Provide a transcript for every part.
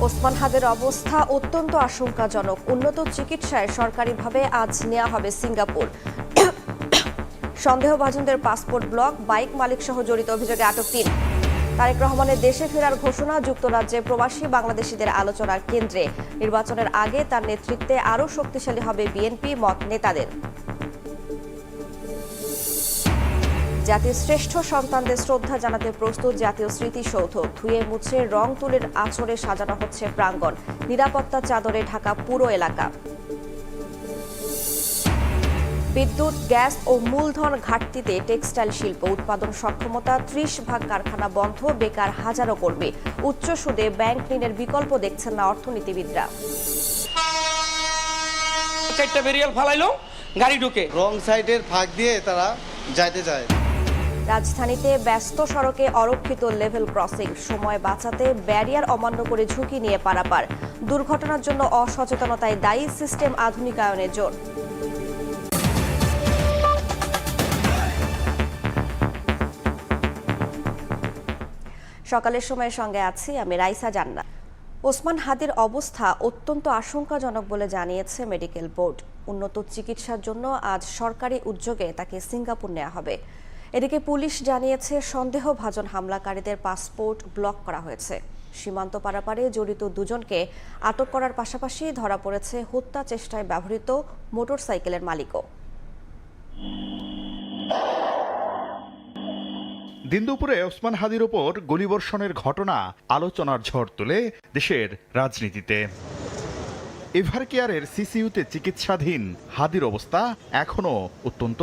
ওসমান হাদের অবস্থা অত্যন্ত আশঙ্কাজনক। উন্নত চিকিৎসায় সরকারিভাবে আজ নেওয়া হবে সিঙ্গাপুর। সন্দেহভাজনদের পাসপোর্ট ব্লক, বাইক মালিক সহ জড়িত অভিযোগে আটক ৩। তারেক রহমানের দেশে ফেরার ঘোষণা যুক্তরাজ্যে প্রবাসী বাংলাদেশিদের আলোচনার কেন্দ্রে। নির্বাচনের আগে তার নেতৃত্বে আরও শক্তিশালী হবে বিএনপি, মত নেতাদের। জাতির শ্রেষ্ঠ সন্তানদের শ্রদ্ধা জানাতে প্রস্তুত জাতীয় স্মৃতিসৌধ। ধুয়ে মুছে রং তুলির আঁচড়ে সাজানো হচ্ছে প্রাঙ্গণ। নিরাপত্তা চাদরে ঢাকা পুরো এলাকা। বিদ্যুৎ, গ্যাস ও মূলধন ঘাটতিতে টেক্সটাইল শিল্প উৎপাদন সক্ষমতা ৩০% কারখানা বন্ধ, বেকার হাজারো কর্মী। উচ্চ সুদে ব্যাংক ঋণের বিকল্প দেখছেন না অর্থনীতিবিদরা। চারটা বেরিয়াল ফালাইলো, গাড়ি ঢুকে রং সাইডের ফাঁক দিয়ে তারা যাইতে যায়। রাজধানীতে ব্যস্ত সড়কে অরক্ষিত লেভেল ক্রসিং। সময় বাঁচাতে ব্যারিয়ার অমান্য করে ঝুঁকি নিয়ে পারাপার। দুর্ঘটনার জন্য অসচেতনতায় দায়ী, সিস্টেম আধুনিকায়নের জোর। সকালের সময়ের সঙ্গে আছি আমি রাইসা জান্নাত। ওসমান হাদির অবস্থা অত্যন্ত আশঙ্কাজনক বলে জানিয়েছে মেডিকেল বোর্ড। উন্নত চিকিৎসার জন্য আজ সরকারি উদ্যোগে তাকে সিঙ্গাপুর নেওয়া হবে। এদিকে পুলিশ জানিয়েছে সন্দেহভাজন হামলাকারীদের পাসপোর্ট ব্লক করা হয়েছে। সীমান্ত পারাপারে জড়িত দুজনকে আটক করার পাশাপাশি ধরা পড়েছে হত্যা চেষ্টায় ব্যবহৃত মোটরসাইকেলের মালিকও। দিন দুপুরে ওসমান হাদির ওপর গুলিবর্ষণের ঘটনা আলোচনার ঝড় তোলে দেশের রাজনীতিতে। এভারকেয়ারের সিসিইউতে চিকিৎসাধীন হাদির অবস্থা এখনও অত্যন্ত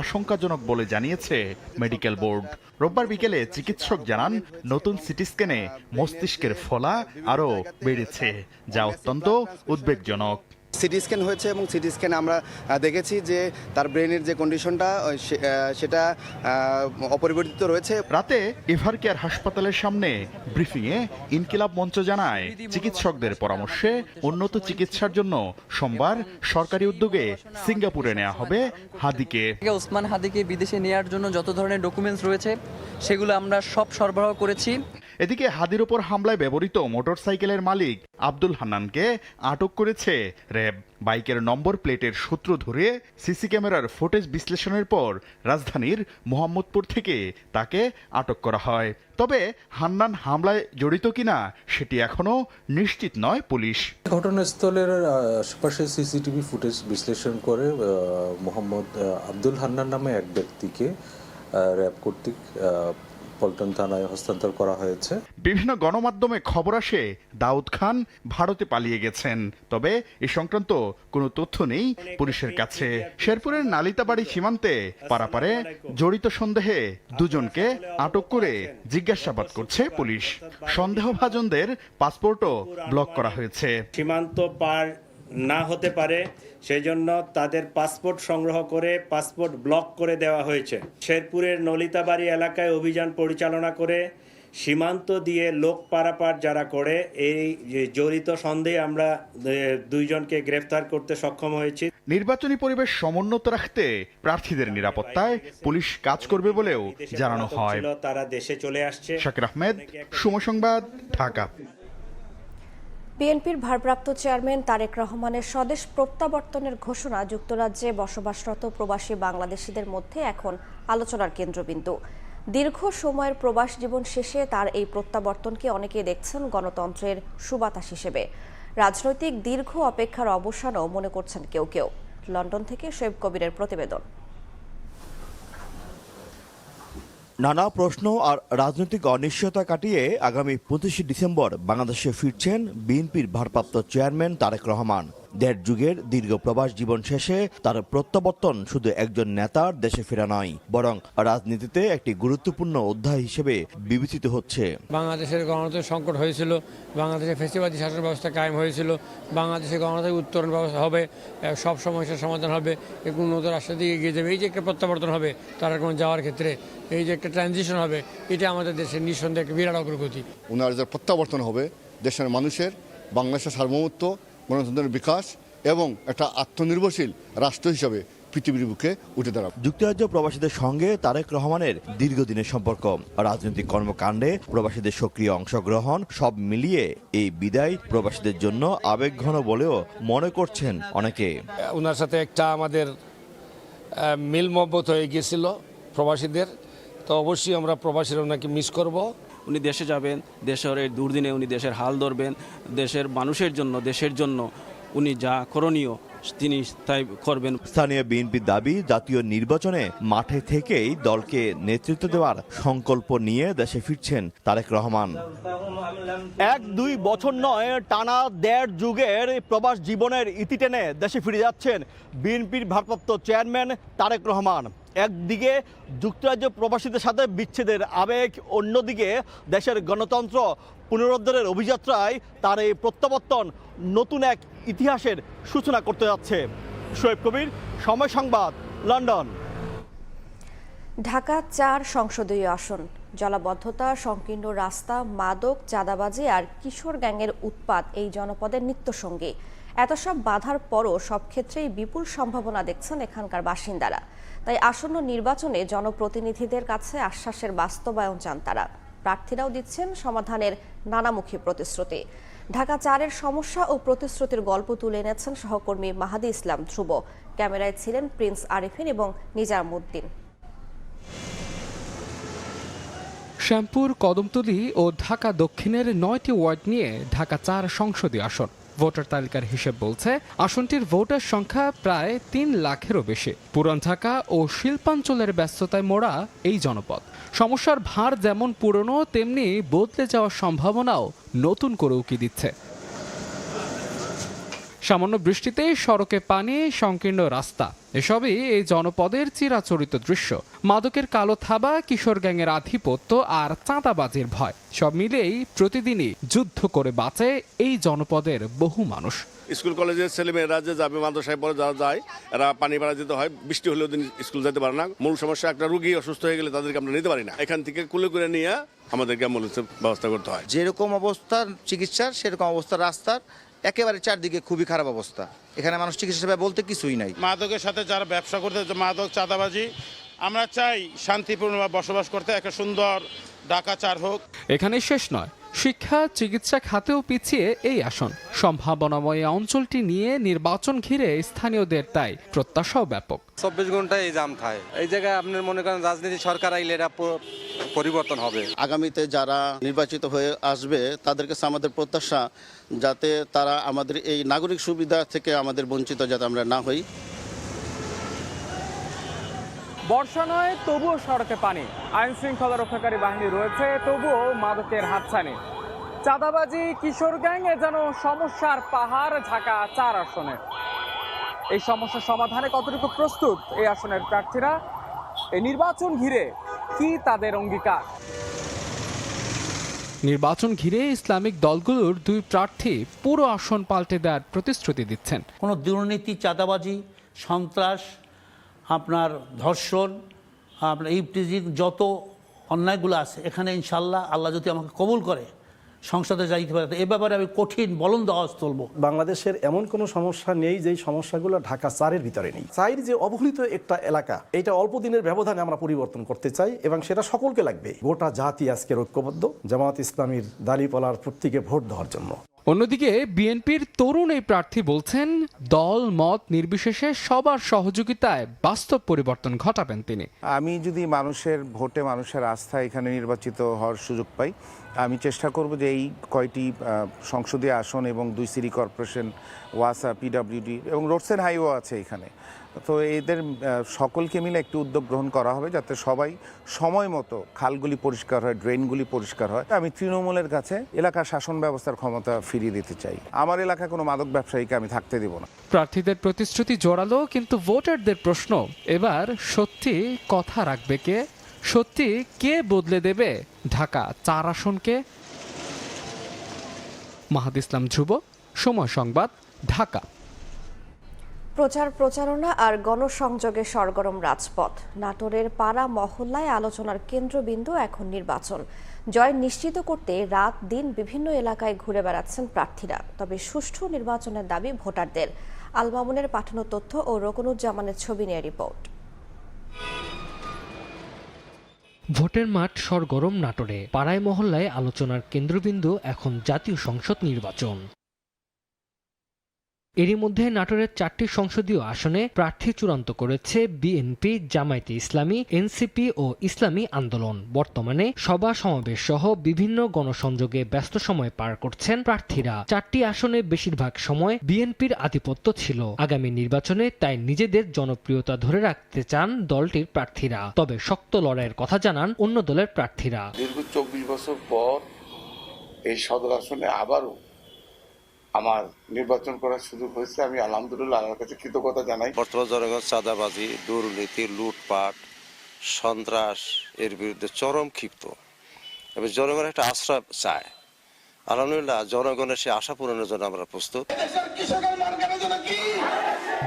আশঙ্কাজনক বলে জানিয়েছে মেডিকেল বোর্ড। রোববার বিকেলে চিকিৎসক জানান, নতুন সিটি স্ক্যানে মস্তিষ্কের ফোলা আরও বেড়েছে, যা অত্যন্ত উদ্বেগজনক। সিটি স্ক্যান হয়েছে এবং সিটি স্ক্যানে আমরা দেখেছি যে তার ব্রেনের যে কন্ডিশনটা সেটা অপরিবর্তিত রয়েছে। রাতে এভারকেয়ার হাসপাতালের সামনে ব্রিফিংয়ে ইনকিলাব মঞ্চ জানায়, চিকিৎসকদের পরামর্শে উন্নত চিকিৎসার জন্য সোমবার সরকারি উদ্যোগে সিঙ্গাপুরে নেওয়া হবে হাদিকে। ওসমান হাদিকে বিদেশে নেওয়ার জন্য যত ধরনের ডকুমেন্টস রয়েছে সেগুলো আমরা সব সরবরাহ করেছি। এদিকে হাদির ওপর হামলায় ব্যবহৃত মোটরসাইকেলের মালিক আব্দুল হান্নানকে আটক করেছে র্যাব। বাইকের নম্বর প্লেটের সূত্র ধরে সিসি ক্যামেরার ফুটেজ বিশ্লেষণের পর রাজধানীর মোহাম্মদপুর থেকে তাকে আটক করা হয়। তবে হান্নান হামলায় জড়িত কিনা সেটি এখনো নিশ্চিত নয় পুলিশ। ঘটনাস্থলের আশেপাশে সিসিটিভি ফুটেজ বিশ্লেষণ করে মোহাম্মদ আব্দুল হান্নান নামে এক ব্যক্তিকে র্যাব কর্তৃক পল্টন থানায় হস্তান্তর করা হয়েছে। বিভিন্ন গণমাধ্যমে খবর আসে দাউদ খান ভারতে পালিয়ে গেছেন, তবে এ সংক্রান্ত কোনো তথ্য নেই পুলিশের কাছে। শেরপুরের নালিতাবাড়ি সীমান্তে পারাপারে জড়িত সন্দেহে দুজনকে আটক করে জিজ্ঞাসাবাদ করছে পুলিশ। সন্দেহভাজনদের পাসপোর্টও ব্লক করা হয়েছে। সীমান্ত পার না হতে পারে সেজন্য তাদের পাসপোর্ট সংগ্রহ করে পাসপোর্ট ব্লক করে দেওয়া হয়েছে। শেরপুরের নলিতাবাড়ি এলাকায় অভিযান পরিচালনা করে সীমান্ত দিয়ে লোক পারাপার যারা করে এই জড়িত সন্দেহে আমরা দুইজনকে গ্রেফতার করতে সক্ষম হয়েছি। নির্বাচনী পরিবেশ সমুন্নত রাখতে প্রার্থীদের নিরাপত্তায় পুলিশ কাজ করবে বলেও জানানো হয়। তারা দেশে চলে আসছে। শাকির আহমেদ, সময় সংবাদ, ঢাকা। বিএনপির ভারপ্রাপ্ত চেয়ারম্যান তারেক রহমানের স্বদেশ প্রত্যাবর্তনের ঘোষণা যুক্তরাজ্যে বসবাসরত প্রবাসী বাংলাদেশিদের মধ্যে এখন আলোচনার কেন্দ্রবিন্দু। দীর্ঘ সময়ের প্রবাস জীবন শেষে তার এই প্রত্যাবর্তনকে অনেকেই দেখছেন গণতন্ত্রের সুবাতাস হিসেবে। রাজনৈতিক দীর্ঘ অপেক্ষার অবসানও মনে করছেন কেউ কেউ। লন্ডন থেকে শোয়েব কবিরের প্রতিবেদন। নানা প্রশ্ন আর রাজনৈতিক অনিশ্চয়তা কাটিয়ে আগামী 25 ডিসেম্বর বাংলাদেশে ফিরছেন বিএনপির ভারপ্রাপ্ত চেয়ারম্যান তারেক রহমান। 1.5 যুগের দীর্ঘ প্রবাস জীবন শেষে তার প্রত্যাবর্তন শুধু একজন নেতার দেশে ফেরা নয়, বরং রাজনীতিতে একটি গুরুত্বপূর্ণ অধ্যায় হিসেবে বিবেচিত হচ্ছে। বাংলাদেশের গণতন্ত্রের সংকট হয়েছিল, বাংলাদেশে ফ্যাসিবাদী শাসন ব্যবস্থা কায়েম হয়েছিল, বাংলাদেশের গণতান্ত্রিক উত্তরণ ব্যবস্থা হবে, সব সমস্যার সমাধান হবে, একটু উন্নত রাষ্ট্রের দিকে এগিয়ে যাবে। এই যে একটা প্রত্যাবর্তন হবে তার কোনো যাওয়ার ক্ষেত্রে, এই যে একটা ট্রানজিশন হবে, এটা আমাদের দেশের নিঃসন্দেহে একটা বিরাট অগ্রগতি। ওনার যে প্রত্যাবর্তন হবে দেশের মানুষের, বাংলাদেশের সার্বভৌমত্ব, গণতন্ত্রের বিকাশ এবং একটা আত্মনির্ভরশীল রাষ্ট্র হিসাবে পৃথিবীর বুকে উঠে দাঁড়াবো। যুক্তরাজ্য প্রবাসীদের সঙ্গে তারেক রহমানের দীর্ঘদিনের সম্পর্ক, রাজনৈতিক কর্মকাণ্ডে প্রবাসীদের সক্রিয় অংশগ্রহণ সব মিলিয়ে এই বিদায় প্রবাসীদের জন্য আবেগঘন বলেও মনে করছেন অনেকে। ওনার সাথে একটা আমাদের মিল মহব্বত হয়ে গিয়েছিল প্রবাসীদের, তো অবশ্যই আমরা প্রবাসীরা ওনাকে মিস করব। উনি দেশে যাবেন, দেশের এই দুর্দিনে উনি দেশের হাল ধরবেন, দেশের মানুষের জন্য, দেশের জন্য উনি যা করণীয় তিনি তাই করবেন। স্থানীয় বিএনপির দাবি, জাতীয় নির্বাচনে মাঠে থেকেই দলকে নেতৃত্ব দেওয়ার সংকল্প নিয়ে দেশে ফিরছেন তারেক রহমান। 1-2 বছর নয়, টানা 1.5 যুগের প্রবাস জীবনের ইতি টেনে দেশে ফিরে যাচ্ছেন বিএনপির ভারপ্রাপ্ত চেয়ারম্যান তারেক রহমান। একদিকে যুক্তরাজ্য প্রবাসীদের সাথে বিচ্ছেদের আবেগ, অন্যদিকে দেশের গণতন্ত্র পুনরুদ্ধারের অভিযাত্রায় তার এই প্রত্যাবর্তন নতুন এক ইতিহাসের সূচনা করতে যাচ্ছে। শোয়েব কবির, সময় সংবাদ, লন্ডন। ঢাকা 4 সংসদীয় আসন, জলাবদ্ধতা, সংকীর্ণ রাস্তা, মাদক, চাঁদাবাজি আর কিশোর গ্যাংয়ের উৎপাত এই জনপদের নিত্যসঙ্গী। এত সব বাধার পরও সব ক্ষেত্রেই বিপুল সম্ভাবনা দেখছেন এখানকার বাসিন্দারা। তাই আসন্ন নির্বাচনে জনপ্রতিনিধিদের কাছে আশ্বাসের বাস্তবায়ন চান তারা। প্রার্থীরাও দিচ্ছেন সমাধানের নানামুখী প্রতিশ্রুতি। ঢাকা 4-এর সমস্যা ও প্রতিশ্রুতির গল্প তুলে এনেছেন সহকর্মী মাহাদি ইসলাম ধ্রুব। ক্যামেরায় ছিলেন প্রিন্স আরিফিন এবং নিজামুদ্দিন। শ্যামপুর, কদমতলী ও ঢাকা দক্ষিণের 9টি ওয়ার্ড নিয়ে ঢাকা 4 সংসদীয় আসন। ভোটার তালিকার হিসেব বলছে আসনটির ভোটার সংখ্যা প্রায় 3 লাখেরও বেশি। পুরান ঢাকা ও শিল্পাঞ্চলের ব্যস্ততায় মোড়া এই জনপদ। সমস্যার ভার যেমন পুরনো, তেমনি বদলে যাওয়ার সম্ভাবনাও নতুন করে উকি দিচ্ছে। সামান্য বৃষ্টিতেই সড়কে পানি, সংকীর্ণ রাস্তা, এসবই এই জনপদের চিরাচরিত দৃশ্য। মাদকের কালো থাবা, কিশোর গ্যাংয়ের আধিপত্য আর চাঁদাবাজির ভয়, সব মিলেই প্রতিদিনই যুদ্ধ করে বাঁচে এই জনপদের বহু মানুষ। স্কুল কলেজের ছেলেমেয়েরা যে যাবে মাদ্রাসায় পরে যারা যায়, এরা পানি ভাড়া দিতে হয়, বৃষ্টি হলেও দিন স্কুল যেতে পারে না। মূল সমস্যা, একটা রোগী অসুস্থ হয়ে গেলে তাদেরকে আমরা নিতে পারি না, এখান থেকে কুলে করে নিয়ে আমাদেরকে অ্যাম্বুলেন্সের ব্যবস্থা করতে হয়। যেরকম অবস্থা চিকিৎসার, সেরকম অবস্থা রাস্তার, একেবারে চারদিকে খুবই খারাপ অবস্থা। এখানে মানুষ চিকিৎসা সেবা বলতে কিছুই নাই। মাদকের সাথে যারা ব্যবসা করতে, মাদক, চাঁদাবাজি, আমরা চাই শান্তিপূর্ণভাবে বসবাস করতে, একটা সুন্দর ঢাকা 4 হোক। এখানে শেষ নয়, শিক্ষা, চিকিৎসা খাতেও পিছিয়ে এই আসন। সম্ভাবনাময় অঞ্চলটি নিয়ে নির্বাচন ঘিরে স্থানীয়দের তাই প্রত্যাশাও ব্যাপক। 24 ঘন্টায় এই জাম থাকে এই জায়গায়। আপনার মনে করেন রাজনীতি সরকার আইলে এটা পরিবর্তন হবে। আগামীতে যারা নির্বাচিত হয়ে আসবে তাদের কাছে আমাদের প্রত্যাশা, যাতে তারা আমাদের এই নাগরিক সুবিধা থেকে আমাদের বঞ্চিত যাতে আমরা না হই। বর্ষা নয়, তবুও সড়কে পানি। আইন শৃঙ্খলা রক্ষাকারী বাহিনী রয়েছে, তবুও মাদকের হাতছানি। চাঁদাবাজি, কিশোর গ্যাং এ যেন সমস্যার পাহাড় ঢাকা 4 আসনে। এই সমস্যা সমাধানে কতটুকু প্রস্তুত এই আসনের প্রার্থীরা? এই নির্বাচন ঘিরে কি তাদের অঙ্গীকার? নির্বাচন ঘিরে ইসলামিক দলগুলোর 2 প্রার্থী পুরো আসন পাল্টে দেওয়ার প্রতিশ্রুতি দিচ্ছেন। কোনো দুর্নীতি, চাঁদাবাজি, সন্ত্রাস, আপনার ধর্ষণ, আপনার ইফটিজিং, যত অন্যায়গুলো আছে এখানে ইনশাল্লাহ আল্লাহ যদি আমাকে কবুল করে সংসদে যাইতে পারে, এ ব্যাপারে আমি কঠিন বলন্দ আওয়াজ তুলব। বাংলাদেশের এমন কোনো সমস্যা নেই যেই সমস্যাগুলো ঢাকা 4-এর ভিতরে নেই। 4 যে অবহেলিত একটা এলাকা, এটা অল্প দিনের ব্যবধানে আমরা পরিবর্তন করতে চাই এবং সেটা সকলকে লাগবে। গোটা জাতি আজকের ঐক্যবদ্ধ জামায়াত ইসলামীর দাঁড়িপাল্লার প্রতীকে ভোট দেওয়ার জন্য। অন্যদিকে বিএনপির তরুণ এই প্রার্থী বলছেন, দল মত নির্বিশেষে সবার সহযোগিতায় বাস্তব পরিবর্তন ঘটাবেন তিনি। আমি যদি মানুষের ভোটে, মানুষের আস্থা এখানে নির্বাচিত হওয়ার সুযোগ পাই, আমি চেষ্টা করব যে এই কয়টি সংসদীয় আসন এবং 2 সিটি কর্পোরেশন, ওয়াসা, পিডব্লিউডি এবং রোডস এন্ড হাইওয়ে আছে এখানে, তো এদের সকলকে মিলে একটি উদ্যোগ গ্রহণ করা হবে যাতে সবাই সময় মতো খালগুলি পরিষ্কার হয়, ড্রেনগুলি পরিষ্কার হয়। আমি তৃণমূলের কাছে এলাকার শাসন ব্যবস্থার ক্ষমতা ফিরিয়ে দিতে চাই। আমার এলাকায় কোনো মাদক ব্যবসায়ীকে আমি থাকতে দেব না। প্রার্থীদের প্রতিশ্রুতি জোরালো, কিন্তু ভোটারদের প্রশ্ন, এবার সত্যি কথা রাখবে কে? সত্যি কে বদলে দেবে ঢাকা 4 আসনকে? মাহাদি ইসলাম ধ্রুব, সময় সংবাদ, ঢাকা। প্রচারণা আর গণসংযোগে সরগরম রাজপথ। নাটোরের পাড়া মহল্লায় আলোচনার কেন্দ্রবিন্দু এখন নির্বাচন। জয় নিশ্চিত করতে রাত দিন বিভিন্ন এলাকায় ঘুরে বেড়াচ্ছেন প্রার্থীরা। তবে সুষ্ঠু নির্বাচনের দাবি ভোটারদের। আল মামুনের পাঠানো তথ্য ও রকনুজ্জামানের ছবি নিয়ে রিপোর্ট। ভোটের মাঠ সরগরম নাটোরে। পাড়ায় মহল্লায় আলোচনার কেন্দ্রবিন্দু এখন জাতীয় সংসদ নির্বাচন। এরই মধ্যে নাটোরের 4টি সংসদীয় আসনে প্রার্থী চূড়ান্ত করেছে বিএনপি, জামায়াতে ইসলামী, এনসিপি ও ইসলামী আন্দোলন। বর্তমানে সভা সমাবেশ সহ বিভিন্ন গণসংযোগে ব্যস্ত সময় পার করছেন প্রার্থীরা। 4টি আসনে বেশিরভাগ সময় বিএনপির আধিপত্য ছিল। আগামী নির্বাচনে তাই নিজেদের জনপ্রিয়তা ধরে রাখতে চান দলটির প্রার্থীরা। তবে শক্ত লড়াইয়ের কথা জানান অন্য দলের প্রার্থীরা। দীর্ঘ 24 বছর পর এই সদর আসনে আবারও আমার নির্বাচন করার সুযোগ হয়েছে। আমি আলহামদুলিল্লাহ আল্লাহর কাছে কৃতজ্ঞতা জানাই। বর্তমান জনগণ চাঁদাবাজি, দুর্নীতি, লুটপাট, সন্ত্রাস এর বিরুদ্ধে চরম ক্ষিপ্ত এবং জনগণ একটা আশ্রয় চায়। আলহামদুলিল্লাহ জনগণের সে আশা পূরণের জন্য আমরা প্রস্তুত।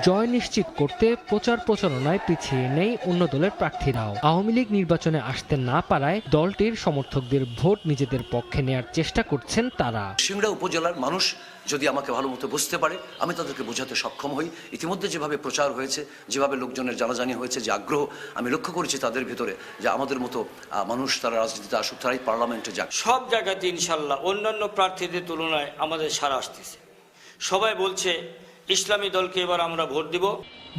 জয় নিশ্চিত করতে প্রচার প্রচারণায় পিছিয়ে নেই অন্য দলের প্রার্থীরাও। আওয়ামী লীগ নির্বাচনে আসতে না পারায় দলটির সমর্থকদের ভোট নিজেদের পক্ষে নেয়ার চেষ্টা করছেন তারা। সিংড়া উপজেলার মানুষ যদি আমাকে ভালো মতো বুঝতে পারে, আমি তাদেরকে বোঝাতে সক্ষম হই। ইতিমধ্যে যেভাবে প্রচার হয়েছে, যেভাবে লোকজনের জানাজানি হয়েছে, যে আগ্রহ আমি লক্ষ্য করেছি তাদের ভিতরে, যে আমাদের মতো মানুষ তারা রাজনীতিতে আসুক, তারাই পার্লামেন্টে যাক। সব জায়গাতে ইনশাল্লাহ অন্যান্য প্রার্থীদের তুলনায় আমাদের সারা আসতেছে। সবাই বলছে ইসলামী দলকে এবার আমরা ভোট দিব।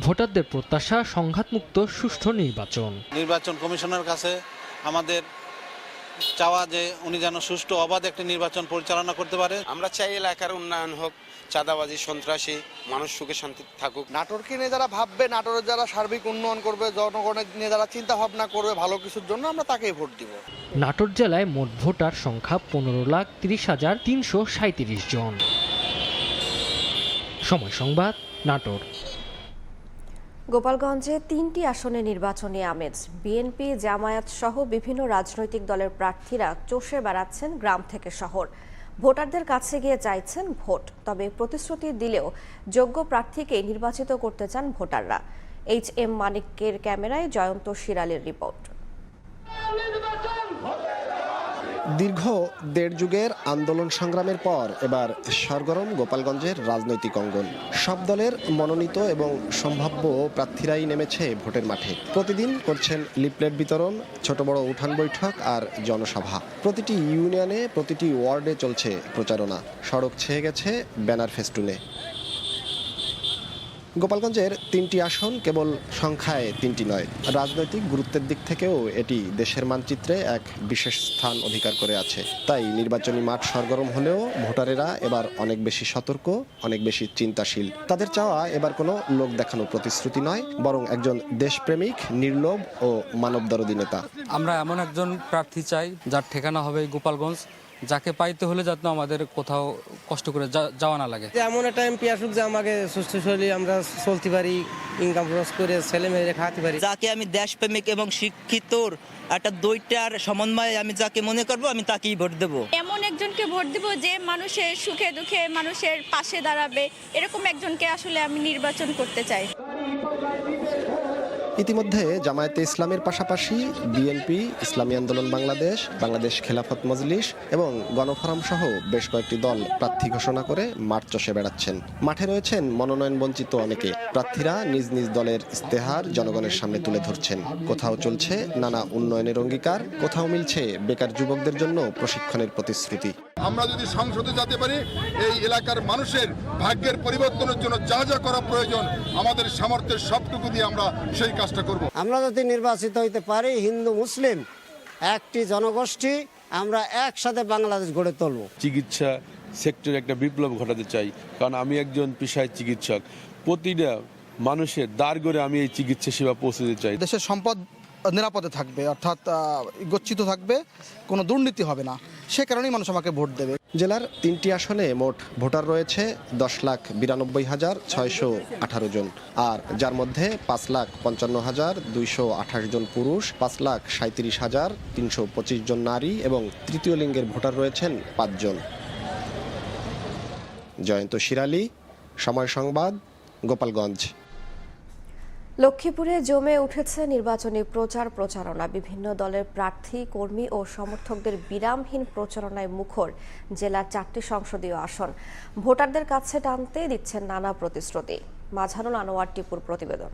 ভোটারদের প্রত্যাশা সংঘাতমুক্ত সুষ্ঠু নির্বাচন। নির্বাচন কমিশনের কাছে আমাদের চাওয়া যে উনি যেন সুষ্ঠু অবাধ একটি নির্বাচন পরিচালনা করতে পারে। আমরা চাই এলাকার উন্নয়ন হোক, চাঁদাবাজি, সন্ত্রাসী, মানুষ সুখে শান্তি থাকুক। নাটোরকে নিয়ে যারা ভাববে, নাটোরের যারা সার্বিক উন্নয়ন করবে, জনগণের নিয়ে যারা চিন্তা ভাবনা করবে ভালো কিছুর জন্য, আমরা তাকেই ভোট দিব। নাটোর জেলায় মোট ভোটার সংখ্যা 15,30,337 জন। সময় সংবাদ, নাটোর। গোপালগঞ্জে 3টি আসনে নির্বাচনী আমেজ। বিএনপি, জামায়াত সহ বিভিন্ন রাজনৈতিক দলের প্রার্থীরা চষে বেড়াচ্ছেন গ্রাম থেকে শহর। ভোটারদের কাছে গিয়ে চাইছেন ভোট। তবে প্রতিশ্রুতি দিলেও যোগ্য প্রার্থীকে নির্বাচিত করতে চান ভোটাররা। HM মানিকের ক্যামেরায় জয়ন্ত শিরালের রিপোর্ট। দীর্ঘ 1.5 যুগের আন্দোলন সংগ্রামের পর এবার সরগরম গোপালগঞ্জের রাজনৈতিক অঙ্গন। সব দলের মনোনীত এবং সম্ভাব্য প্রার্থীরাই নেমেছে ভোটের মাঠে। প্রতিদিন করছেন লিফলেট বিতরণ, ছোট বড় উঠান বৈঠক আর জনসভা। প্রতিটি ইউনিয়নে, প্রতিটি ওয়ার্ডে চলছে প্রচারণা। সড়ক ছেয়ে গেছে ব্যানার ফেস্টুনে। গোপালগঞ্জের 3টি আসন কেবল সংখ্যায় 3টি নয়, রাজনৈতিক গুরুত্বের দিক থেকেও এটি দেশের মানচিত্রে এক বিশেষ স্থান অধিকার করে আছে। তাই নির্বাচনী মাঠ সরগরম হলেও ভোটারেরা এবার অনেক বেশি সতর্ক, অনেক বেশি চিন্তাশীল। তাদের চাওয়া এবার কোনো লোক দেখানো প্রতিশ্রুতি নয়, বরং একজন দেশপ্রেমিক, নির্লোভ ও মানবদরদী নেতা। আমরা এমন একজন প্রার্থী চাই যার ঠিকানা হবে গোপালগঞ্জ, যাকে পাইতে হলে যাতে আমাদের কোথাও কষ্ট করে যাওয়া না লাগে। এমন একটা এমপি আসুক যে আমাকে সুস্থ শরীরে আমরা চলতে পারি, ইনকাম খরচ করে ছেলে মেয়েরে খাওয়াতে পারি। যাকে আমি দেশপ্রেমিক এবং শিক্ষিতর একটা দুইটার সমন্বয়ে আমি যাকে মনে করব, আমি তাকেই ভোট দেব। এমন একজনকে ভোট দেব যে মানুষের সুখে দুঃখে মানুষের পাশে দাঁড়াবে, এরকম একজনকে আসলে আমি নির্বাচন করতে চাই। ইতিমধ্যে জামায়াতে ইসলামের পাশাপাশি বিএনপি, ইসলামী আন্দোলন বাংলাদেশ, বাংলাদেশ খেলাফত মজলিস এবং গণফোরাম সহ বেশ কয়েকটি দল প্রার্থী ঘোষণা করে মাঠ চষে বেড়াচ্ছেন। মাঠে রয়েছেন মনোনয়ন বঞ্চিত অনেকে। প্রার্থীরা নিজ নিজ দলের ইস্তেহার জনগণের সামনে তুলে ধরছেন। কোথাও চলছে নানা উন্নয়নের অঙ্গীকার, কোথাও মিলছে বেকার যুবকদের জন্য প্রশিক্ষণের প্রতিশ্রুতি। আমরা যদি সংসদে যেতে পারি, এই এলাকার মানুষের ভাগ্যের পরিবর্তনের জন্য যা যা করা প্রয়োজন, আমাদের সামর্থ্যের সবটুকু দিয়ে আমরা সেই কাজটা করব। আমরা যদি নির্বাচিত হইতে পারি, হিন্দু মুসলিম একটি জনগোষ্ঠী, আমরা একসাথে বাংলাদেশ গড়ে তুলব। চিকিৎসা সেক্টরে একটা বিপ্লব ঘটাতে চাই, কারণ আমি একজন পেশায় চিকিৎসক। প্রতিটা মানুষের দ্বার করে আমি এই চিকিৎসা সেবা পৌঁছে দিতে চাই। দেশের সম্পদ নিরাপদে থাকবে, অর্থাৎ গচ্ছিত থাকবে, কোনো দুর্নীতি হবে না, সে কারণেই মানুষ আমাকে ভোট দেবে। জেলার 3টি আসনে মোট ভোটার রয়েছে 10,92,618 জন, আর যার মধ্যে 5,55,228 জন পুরুষ, 5,37,325 জন নারী এবং তৃতীয় লিঙ্গের ভোটার রয়েছেন 5 জন। জয়ন্ত শিরালী, সময় সংবাদ, গোপালগঞ্জ। লক্ষ্মীপুরে জমে উঠেছে নির্বাচনী প্রচারণা। বিভিন্ন দলের প্রার্থী, কর্মী ও সমর্থকদের বিরামহীন প্রচারণায় মুখর জেলার 4টি সংসদীয় আসন। ভোটারদের কাছে টানতে দিচ্ছেন নানা প্রতিশ্রুতি। মাঝারুল আনোয়ার টিপুর প্রতিবেদন।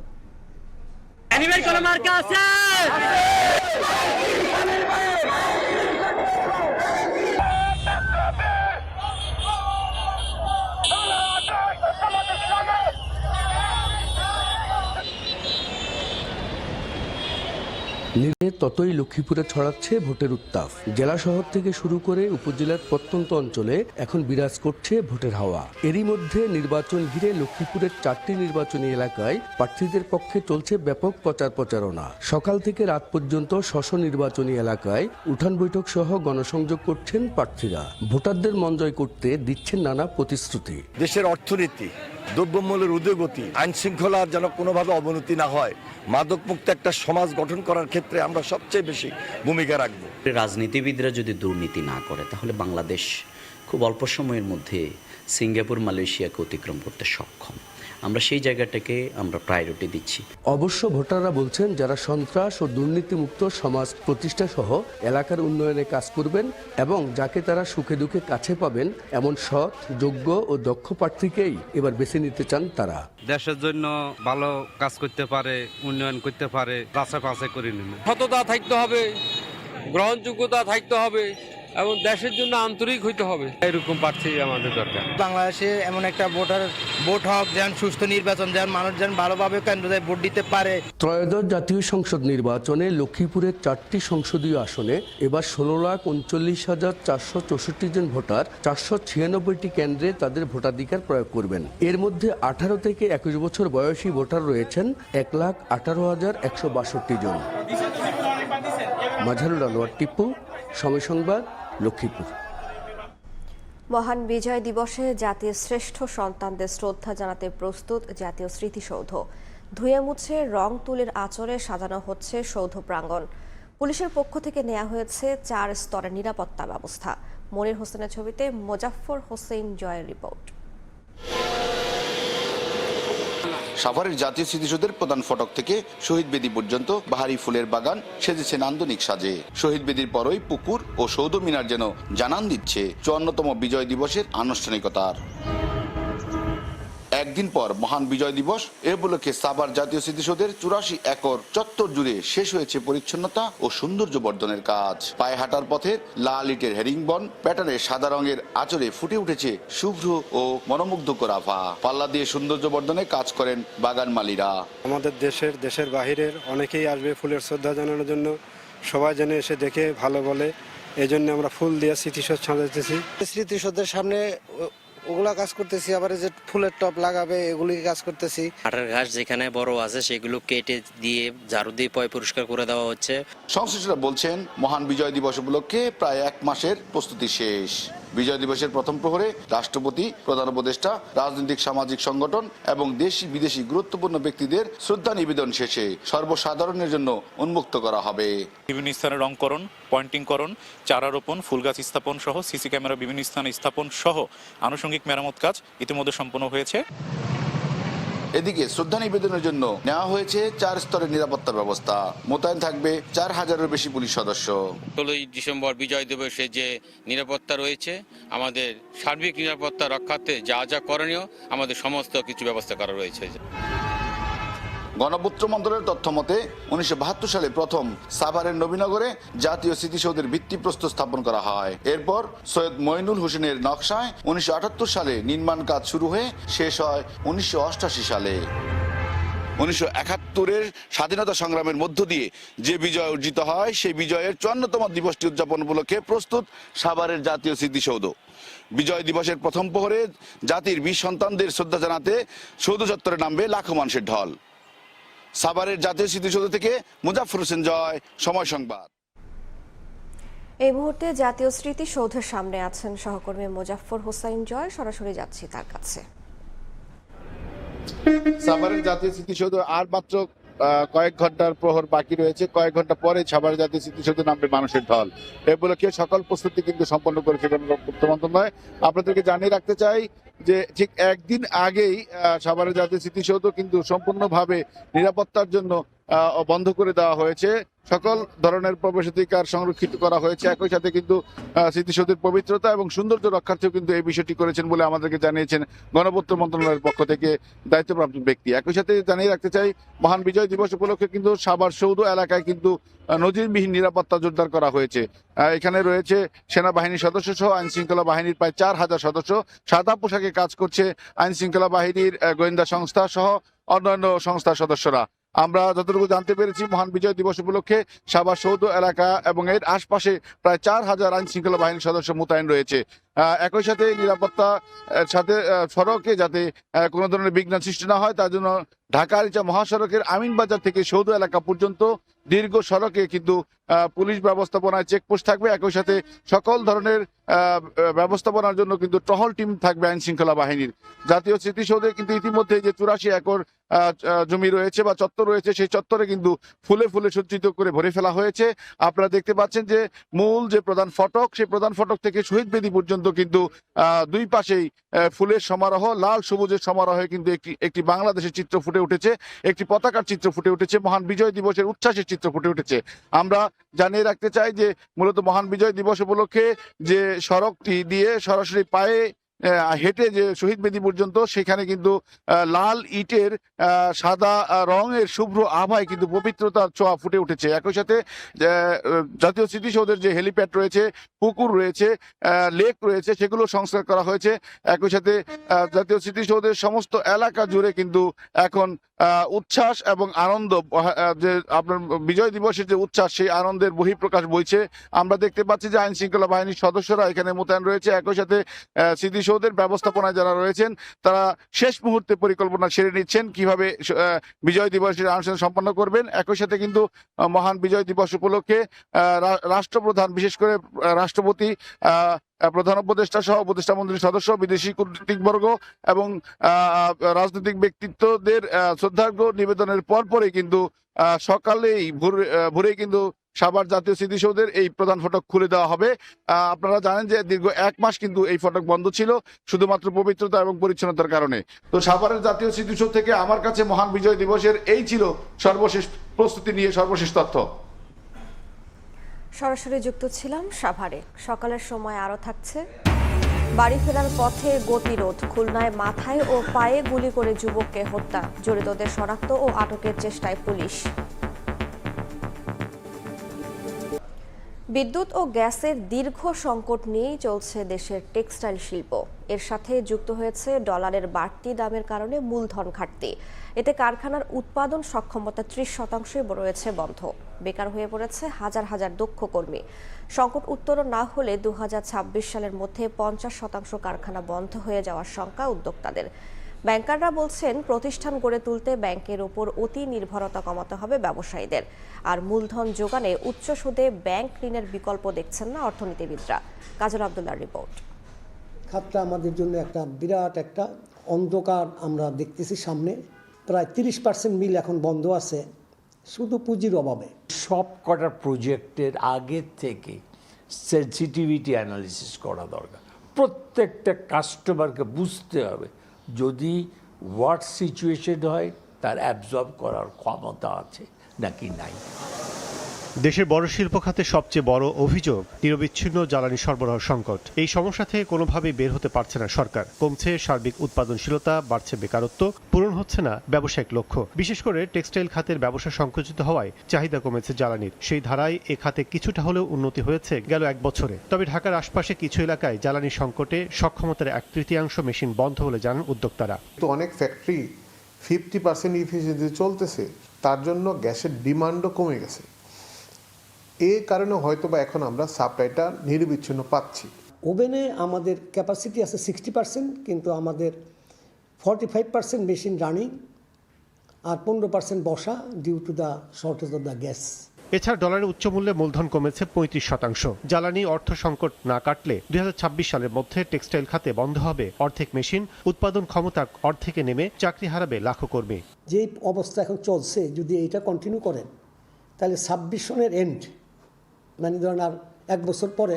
ততই লক্ষ্মীপুরে ছড়াচ্ছে ভোটের উত্তাপ। জেলা শহর থেকে শুরু করে উপজেলার প্রত্যন্ত অঞ্চলে এখন বিরাজ করছে ভোটের হাওয়া। এরই মধ্যে নির্বাচন ঘিরে লক্ষ্মীপুরের 4টি নির্বাচনী এলাকায় প্রার্থীদের পক্ষে চলছে ব্যাপক প্রচারণা। সকাল থেকে রাত পর্যন্ত নির্বাচনী এলাকায় উঠান বৈঠক সহ গণসংযোগ করছেন প্রার্থীরা। ভোটারদের মন জয় করতে দিচ্ছেন নানা প্রতিশ্রুতি। দেশের অর্থনীতি, দ্রব্যমূল্যের ঊর্ধ্বগতি, আইন শৃঙ্খলার যেন কোনোভাবে অবনতি না হয়, মাদকমুক্ত একটা সমাজ গঠন করার ক্ষেত্রে আমরা সবচেয়ে বেশি ভূমিকা রাখব। রাজনীতিবিদরা যদি দুর্নীতি না করে তাহলে বাংলাদেশ খুব অল্প সময়ের মধ্যে সিঙ্গাপুর, মালয়েশিয়াকে অতিক্রম করতে সক্ষম। আমরা সেই জায়গাটাকে আমরা প্রায়োরিটি দিচ্ছি। অবশ্য ভোটাররা বলছেন, যারা সন্ত্রাস ও দুর্নীতিমুক্ত সমাজ প্রতিষ্ঠা সহ এলাকার উন্নয়নে কাজ করবেন এবং যাকে তারা সুখে দুঃখে কাছে পাবেন, এমন সৎ, যোগ্য ও দক্ষ প্রার্থীকেই এবার বেছে নিতে চান তারা। দেশের জন্য ভালো কাজ করতে পারে, উন্নয়ন করতে পারে, বাছাই করে নিন। সততা থাকতে হবে, গ্রহণযোগ্যতা থাকতে হবে এবং দেশের জন্য আন্তরিক হইতে হবে। এরকম প্রার্থী আমাদের দরকার। বাংলাদেশে এমন একটা ভোট হোক, যেন সুস্থ নির্বাচন, যেন মানুষ যেন ভালোভাবে কেন্দ্রে ভোট দিতে পারে। ত্রয়োদশ জাতীয় সংসদ নির্বাচনে লক্ষ্মীপুরের 4টি সংসদীয় আসনে এবার 16,39,464 জন ভোটার 496টি কেন্দ্রে তাদের ভোটাধিকার প্রয়োগ করবেন। এর মধ্যে 18 থেকে 21 বছর বয়সী ভোটার রয়েছেন 1,18,162 জন। মাঝারুল আনোয়ার টিপু, সময় সংবাদ, লক্ষ্মীপুর। মহান বিজয় দিবসে জাতির শ্রেষ্ঠ সন্তানদের শ্রদ্ধা জানাতে প্রস্তুত জাতীয় স্মৃতিসৌধ। ধুয়ে মুছে রং তুলির আঁচড়ে সাজানো হচ্ছে সৌধ প্রাঙ্গণ। পুলিশের পক্ষ থেকে নেওয়া হয়েছে 4 স্তরের নিরাপত্তা ব্যবস্থা। মনির হোসেনের ছবিতে মোজাফফর হোসেন জয়ের রিপোর্ট। সাভারের জাতীয় স্মৃতিসৌধের প্রধান ফটক থেকে শহীদ বেদি পর্যন্ত বাহারি ফুলের বাগান সেজেছে নান্দনিক সাজে। শহীদ বেদির পরই পুকুর ও সৌধ মিনার যেন জানান দিচ্ছে 54তম বিজয় দিবসের আনুষ্ঠানিকতার। একদিন পর মহান বিজয় দিবস, এ উপলক্ষে সাভার জাতীয় স্মৃতিসৌধের 84 একর চত্বর জুড়ে শেষ হয়েছে পরিচ্ছন্নতা ও সৌন্দর্য বর্ধনের কাজ। পায়ে হাঁটার পথে লাল ইটের হেরিংবন প্যাটার্নে সাদা রঙের আঁচড়ে ফুটে উঠেছে শুভ্র ও মনোমুগ্ধকর আভা। পাল্লা দিয়ে সৌন্দর্য বর্ধনে কাজ করেন বাগান মালিরা। আমাদের দেশের বাহিরের অনেকেই আসবে ফুলের শ্রদ্ধা জানানোর জন্য। সবাই যেন এসে দেখে ভালো বলে, এই জন্য আমরা ফুল দিয়ে স্মৃতিসৌধ সাজাতেছি। স্মৃতিসৌধের সামনে ওগুলা কাজ করতেছি, আবার যে ফুলের টপ লাগাবে এগুলি কাজ করতেছি। কাঠের ঘাস যেখানে বড় আছে সেগুলো কেটে দিয়ে ঝাড়ু দিয়ে পরিষ্কার করে দেওয়া হচ্ছে। সংশ্লিষ্টরা বলছেন, মহান বিজয় দিবস উপলক্ষে প্রায় 1 মাসের প্রস্তুতি শেষ। বিজয় দিবসের প্রথম প্রহরে রাষ্ট্রপতি, প্রধান উপদেষ্টা, রাজনৈতিক সামাজিক সংগঠন এবং দেশি বিদেশি গুরুত্বপূর্ণ ব্যক্তিদের শ্রদ্ধা নিবেদন শেষে সর্বসাধারণের জন্য উন্মুক্ত করা হবে। বিভিন্ন স্থানে রংকরণ, পয়েন্টিংকরণ, চারা রোপণ, ফুল গাছ স্থাপন সহ সিসি ক্যামেরা বিভিন্ন স্থানে স্থাপন সহ আনুষঙ্গিক মেরামত কাজ ইতিমধ্যে সম্পন্ন হয়েছে। এদিকে শ্রদ্ধা নিবেদনের জন্য নেওয়া হয়েছে 4 স্তরের নিরাপত্তা ব্যবস্থা। মোতায়েন থাকবে 4000-এর বেশি পুলিশ সদস্য। 16ই ডিসেম্বর বিজয় দিবসে যে নিরাপত্তা রয়েছে, আমাদের সার্বিক নিরাপত্তা রক্ষার্থে যা যা করণীয় আমাদের সমস্ত কিছু ব্যবস্থা করা রয়েছে। গণপূর্ত মন্ত্রণালয়ের তথ্য মতে 1972 সালে প্রথম সাভারের নবীনগরে জাতীয় স্মৃতিসৌধের ভিত্তিপ্রস্তর স্থাপন করা হয়। এরপর সৈয়দ মঈনুল হোসেনের নকশায় 1978 সালে নির্মাণ কাজ শুরু হয়ে শেষ হয় 1988 সালে। 1971-এর স্বাধীনতা সংগ্রামের মধ্য দিয়ে যে বিজয় অর্জিত হয়, সেই বিজয়ের 54তম দিবসটি উদযাপন উপলক্ষে প্রস্তুত সাভারের জাতীয় স্মৃতিসৌধ। বিজয় দিবসের প্রথম প্রহরে জাতির বীর সন্তানদের শ্রদ্ধা জানাতে সৌধ চত্বরে নামবে লাখো মানুষের ঢল। সাভারের জাতীয় স্মৃতিসৌধ থেকে মোজাফফর হোসেন জয়, সময় সংবাদ। এই মুহূর্তে জাতীয় স্মৃতিসৌধের সামনে আছেন সহকর্মী মোজাফফর হোসেন জয়। সরাসরি যাচ্ছি তার কাছে। সাভারের জাতীয় স্মৃতিসৌধ আর মাত্র কয়েক ঘন্টার প্রহর বাকি রয়েছে, কয়েক ঘন্টা পরে সাভার জাতীয় স্মৃতিসৌধে নামবে মানুষের ঢল। এ উপলক্ষে সকল প্রস্তুতি কিন্তু সম্পন্ন করেছে গণপূর্ত মন্ত্রণালয়। আপনাদেরকে জানিয়ে রাখতে চাই যে ঠিক একদিন আগেই সাভারের জাতীয় স্মৃতিসৌধ কিন্তু সম্পূর্ণভাবে নিরাপত্তার জন্য বন্ধ করে দেওয়া হয়েছে। সকল ধরনের প্রবেশাধিকার সংরক্ষিত করা হয়েছে। একই সাথে কিন্তু স্মৃতিসৌধের পবিত্রতা এবং সৌন্দর্য রক্ষার্থেও কিন্তু এই বিষয়টি করেছেন বলে আমাদেরকে জানিয়েছেন গণপূর্ত মন্ত্রণালয়ের পক্ষ থেকে দায়িত্বপ্রাপ্ত ব্যক্তি। একই সাথে জানিয়ে রাখতে চাই, মহান বিজয় দিবস উপলক্ষে কিন্তু সাভার সৌধ এলাকায় কিন্তু নজিরবিহীন নিরাপত্তা জোরদার করা হয়েছে। এখানে রয়েছে সেনাবাহিনীর সদস্য সহ আইন শৃঙ্খলা বাহিনীর প্রায় 4000 সদস্য, সাদা পোশাকে কাজ করছে আইন শৃঙ্খলা বাহিনীর গোয়েন্দা সংস্থা সহ অন্যান্য সংস্থার সদস্যরা। আমরা যতটুকু জানতে পেরেছি, মহান বিজয় দিবস উপলক্ষে সাভার সৌধ এলাকা এবং এর আশপাশে প্রায় 4000 আইন শৃঙ্খলা বাহিনীর সদস্য মোতায়েন রয়েছে। একই সাথে নিরাপত্তা সাথে সড়কে যাতে কোনো ধরনের বিঘ্ন সৃষ্টি না হয় তার জন্য ঢাকা আরিচা মহাসড়কের আমিনবাজার থেকে সৌধ এলাকা পর্যন্ত দীর্ঘ সড়কে কিন্তু পুলিশ ব্যবস্থাপনায় চেকপোস্ট থাকবে। একই সাথে সকল ধরনের ব্যবস্থাপনার জন্য কিন্তু টহল টিম থাকবে আইন শৃঙ্খলা বাহিনীর। জাতীয় স্মৃতিসৌধে কিন্তু ইতিমধ্যে যে 84 একর জমি রয়েছে বা চত্বর রয়েছে, সেই চত্বরে কিন্তু ফুলে ফুলে সজ্জিত করে ভরে ফেলা হয়েছে। আপনারা দেখতে পাচ্ছেন যে মূল যে প্রধান ফটক, সেই প্রধান ফটক থেকে শহীদ বেদি পর্যন্ত কিন্তু দুই পাশেই ফুলের সমারোহ, লাল সবুজের সমারোহে কিন্তু একটি বাংলাদেশের চিত্র ফুটে উঠেছে, একটি পতাকার চিত্র ফুটে উঠেছে, মহান বিজয় দিবসের উচ্ছ্বাসের চিত্র ফুটে উঠেছে। আমরা জানিয়ে রাখতে চাই যে মূলত মহান বিজয় দিবস উপলক্ষে যে সড়কটি দিয়ে সরাসরি পায়ে হেঁটে যে শহীদ বেদি পর্যন্ত, সেখানে কিন্তু লাল ইটের সাদা রঙের শুভ্র আভায় কিন্তু পবিত্রতার ছোঁয়া ফুটে উঠেছে। একই সাথে জাতীয় স্মৃতিসৌধের যে হেলিপ্যাড রয়েছে, পুকুর রয়েছে, লেক রয়েছে, সেগুলো সংস্কার করা হয়েছে। একই সাথে জাতীয় স্মৃতিসৌধের সমস্ত এলাকা জুড়ে কিন্তু এখন উচ্ছ্বাস এবং আনন্দ, যে আপনার বিজয় দিবসের যে উচ্ছ্বাস, সেই আনন্দের বহিঃপ্রকাশ বইছে। আমরা দেখতে পাচ্ছি যে আইন শৃঙ্খলা বাহিনীর সদস্যরা এখানে মোতায়েন রয়েছে। একই সাথে স্মৃতিসৌধের ব্যবস্থাপনায় যারা রয়েছেন তারা শেষ মুহূর্তে পরিকল্পনা সেরে নিচ্ছেন কিভাবে বিজয় দিবসের অনুষ্ঠান সম্পন্ন করবেন। একই সাথে কিন্তু মহান বিজয় দিবস উপলক্ষে রাষ্ট্রপ্রধান, বিশেষ করে রাষ্ট্রপতি, প্রধান উপদেষ্টা সহ উপদেষ্টা মন্ত্রীর সদস্য, বিদেশি কূটনীতিকবর্গ এবং রাজনৈতিক ব্যক্তিত্বদের শ্রদ্ধার্ঘ্য নিবেদনের পরপরই কিন্তু সকালেই ভোরে কিন্তু সাভার জাতীয় স্মৃতিসৌধের এই প্রধান ফটক খুলে দেওয়া হবে। আপনারা জানেন যে দীর্ঘ 1 মাস কিন্তু এই ফটক বন্ধ ছিল শুধুমাত্র পবিত্রতা এবং পরিচ্ছন্নতার কারণে। তো সাভারের জাতীয় স্মৃতিসৌধ থেকে আমার কাছে মহান বিজয় দিবসের এই ছিল সর্বশেষ প্রস্তুতি নিয়ে সর্বশেষ তথ্য। সরাসরি যুক্ত ছিলাম সাভারে। সকালের সময় আরও থাকছে বাড়ি ফেরার পথে গতিরোধ, খুলনায় মাথায় ও পায়ে গুলি করে যুবককে হত্যা, জড়িতদের শনাক্ত ও আটকের চেষ্টায় পুলিশ। বিদ্যুৎ ও গ্যাসের দীর্ঘ সংকট নিয়েই চলছে দেশের টেক্সটাইল শিল্প। এর সাথে যুক্ত হয়েছে ডলারের বাড়তি দামের কারণে মূলধন ঘাটতি। এতে কারখানার উৎপাদন সক্ষমতা 30% রয়েছে বন্ধ। বেকার হয়ে পড়েছে হাজার হাজার দক্ষ কর্মী। সংকট উত্তরণ না হলে 2026 সালের মধ্যে 50% কারখানা বন্ধ হয়ে যাওয়ার শঙ্কা উদ্যোক্তাদের। ব্যাংকাররা বলছেন প্রতিষ্ঠান গড়ে তুলতে ব্যাংকের ওপর অতি নির্ভরতা কমাতে হবে ব্যবসায়ীদের। আর মূলধন যোগানে উচ্চ সুদে ব্যাংক ঋণের বিকল্প দেখছেন না অর্থনীতিবিদরা। কাজল আব্দুল্লাহর রিপোর্ট। খাতটা আমাদের জন্য একটা বিরাট একটা অন্ধকার আমরা দেখতেছি সামনে। প্রায় 30% মিল এখন বন্ধ আছে শুধু পুঁজির অভাবে। সব কটা প্রজেক্টের আগের থেকে সেনসিটিভিটি অ্যানালিসিস করা দরকার। প্রত্যেকটা কাস্টমারকে বুঝতে হবে যদি ওয়ার্ড সিচুয়েশন হয় তার অ্যাবজর্ব করার ক্ষমতা আছে নাকি নাই। দেশের বড় শিল্প খাতে সবচেয়ে বড় অভিযোগ নিরবিচ্ছিন্ন জ্বালানি সরবরাহ সংকট। এই সমস্যা থেকে কোনোভাবেই বের হতে পারছে না সরকার। কমছে সার্বিক উৎপাদনশীলতা, বাড়ছে বেকারত্ব, পূরণ হচ্ছে না ব্যবসায়িক লক্ষ্য। বিশেষ করে টেক্সটাইল খাতের ব্যবসা সংকুচিত হওয়ায় চাহিদা কমেছে জ্বালানির। সেই ধারায় এ খাতে কিছুটা হলেও উন্নতি হয়েছে গেল 1 বছরে। তবে ঢাকার আশপাশে কিছু এলাকায় জ্বালানি সংকটে সক্ষমতার 1/3 মেশিন বন্ধ বলে জানান উদ্যোক্তারা। তো অনেক ফ্যাক্টরি 50% ইফিসিয়েন্সি চলতেছে, তার জন্য গ্যাসের ডিমান্ডও কমে গেছে। এই কারণে হয়তো বা এখন আমরা সাপ্লাইটা নিরবিচ্ছিন্ন পাচ্ছি। ওভেনে আমাদের ক্যাপাসিটি আছে 60%, কিন্তু আমাদের 45% মেশিন রানিং আর 15% বসা due to the shortage of the gas. এছাড়া ডলারের উচ্চ মূল্যে মূলধন কমেছে 35%। জ্বালানি অর্থ সংকট না কাটলে 2026 সালের মধ্যে টেক্সটাইল খাতে বন্ধ হবে অর্ধেক মেশিন, উৎপাদন ক্ষমতা অর্ধেকে নেমে চাকরি হারাবে লাখো কর্মী। যে অবস্থা এখন চলছে যদি এটা কন্টিনিউ করেন তাহলে 26 সনের এন্ড মানে ধরেন আর 1 বছর পরে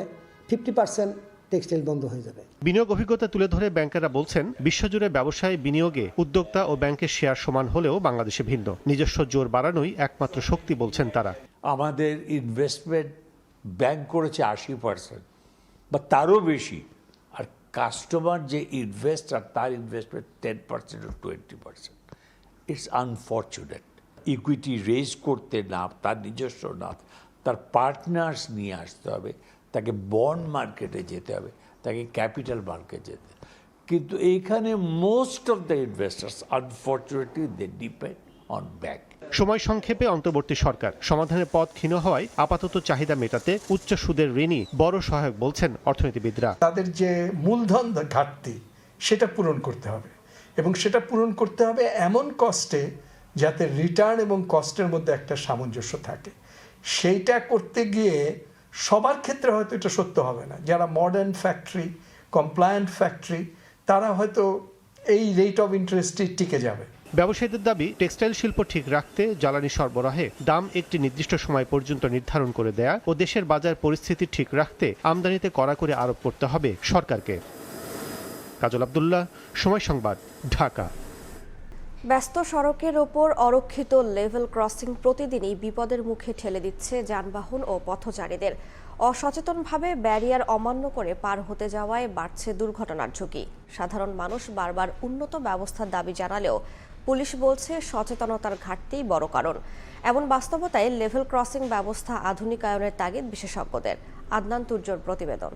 50% টেক্সটাইল বন্ধ হয়ে যাবে। বিনিয়োগ অভিজ্ঞতা তুলে ধরে ব্যাংকাররা বলছেন, বিশ্বজুড়ে ব্যবসায় বিনিয়োগে উদ্যোক্তা ও ব্যাংকের শেয়ার সমান হলেও বাংলাদেশে ভিন্ন। নিজস্ব জোর বাড়ানোই একমাত্র শক্তি বলছেন তারা। আমাদের ইনভেস্টমেন্ট ব্যাংক করেছে 80% বা তারও বেশি, আর কাস্টমার যে ইনভেস্ট আর তার ইনভেস্টমেন্ট 10% ও 20%। It's unfortunate. ইকুইটি রেজ করতে না, তার নিজস্ব না, তার পার্টনার্স নিয়ে আসতে হবে, তাকে বন্ড মার্কেটে যেতে হবে, তাকে ক্যাপিটাল মার্কেটে যেতে হবে। কিন্তু এইখানে most of the investors unfortunately they depend on bank. সময় সংক্ষেপে অন্তর্বর্তী সরকার সমাধানের পথ ক্ষীণ হওয়ায় আপাতত চাহিদা মেটাতে উচ্চ সুদের ঋণই বড় সহায়ক বলছেন অর্থনীতিবিদরা। তাদের যে মূলধন ঘাটতি সেটা পূরণ করতে হবে, এবং সেটা পূরণ করতে হবে এমন কস্টে যাতে রিটার্ন এবং কস্টের মধ্যে একটা সামঞ্জস্য থাকে। সেইটা করতে গিয়ে সবার ক্ষেত্রে হয়তো এটা সত্য হবে না। যারা মডার্ন ফ্যাক্টরি, কমপ্লায়েন্ট ফ্যাক্টরি, তারা হয়তো এই রেট অফ ইন্টারেস্টে টিকে যাবে। ব্যবসায়ীদের দাবি, টেক্সটাইল শিল্প ঠিক রাখতে জ্বালানি সরবরাহে দাম একটি নির্দিষ্ট সময় পর্যন্ত নির্ধারণ করে দেয়া ও দেশের বাজার পরিস্থিতি ঠিক রাখতে আমদানিতে কড়াকড়ি আরোপ করতে হবে সরকারকে। কাজল আব্দুল্লাহ, সময় সংবাদ, ঢাকা। ব্যস্ত সড়কের ওপর অরক্ষিত লেভেল ক্রসিং প্রতিদিনই বিপদের মুখে ঠেলে দিচ্ছে যানবাহন ও পথচারীদের। অসচেতনভাবে ব্যারিয়ার অমান্য করে পার হতে যাওয়ায় বাড়ছে দুর্ঘটনার ঝুঁকি। সাধারণ মানুষ বারবার উন্নত ব্যবস্থার দাবি জানালেও পুলিশ বলছে সচেতনতার ঘাটতিই বড় কারণ। এমন বাস্তবতায় লেভেল ক্রসিং ব্যবস্থা আধুনিকায়নের তাগিদ বিশেষজ্ঞদের। আদনান তুর্জোর প্রতিবেদন।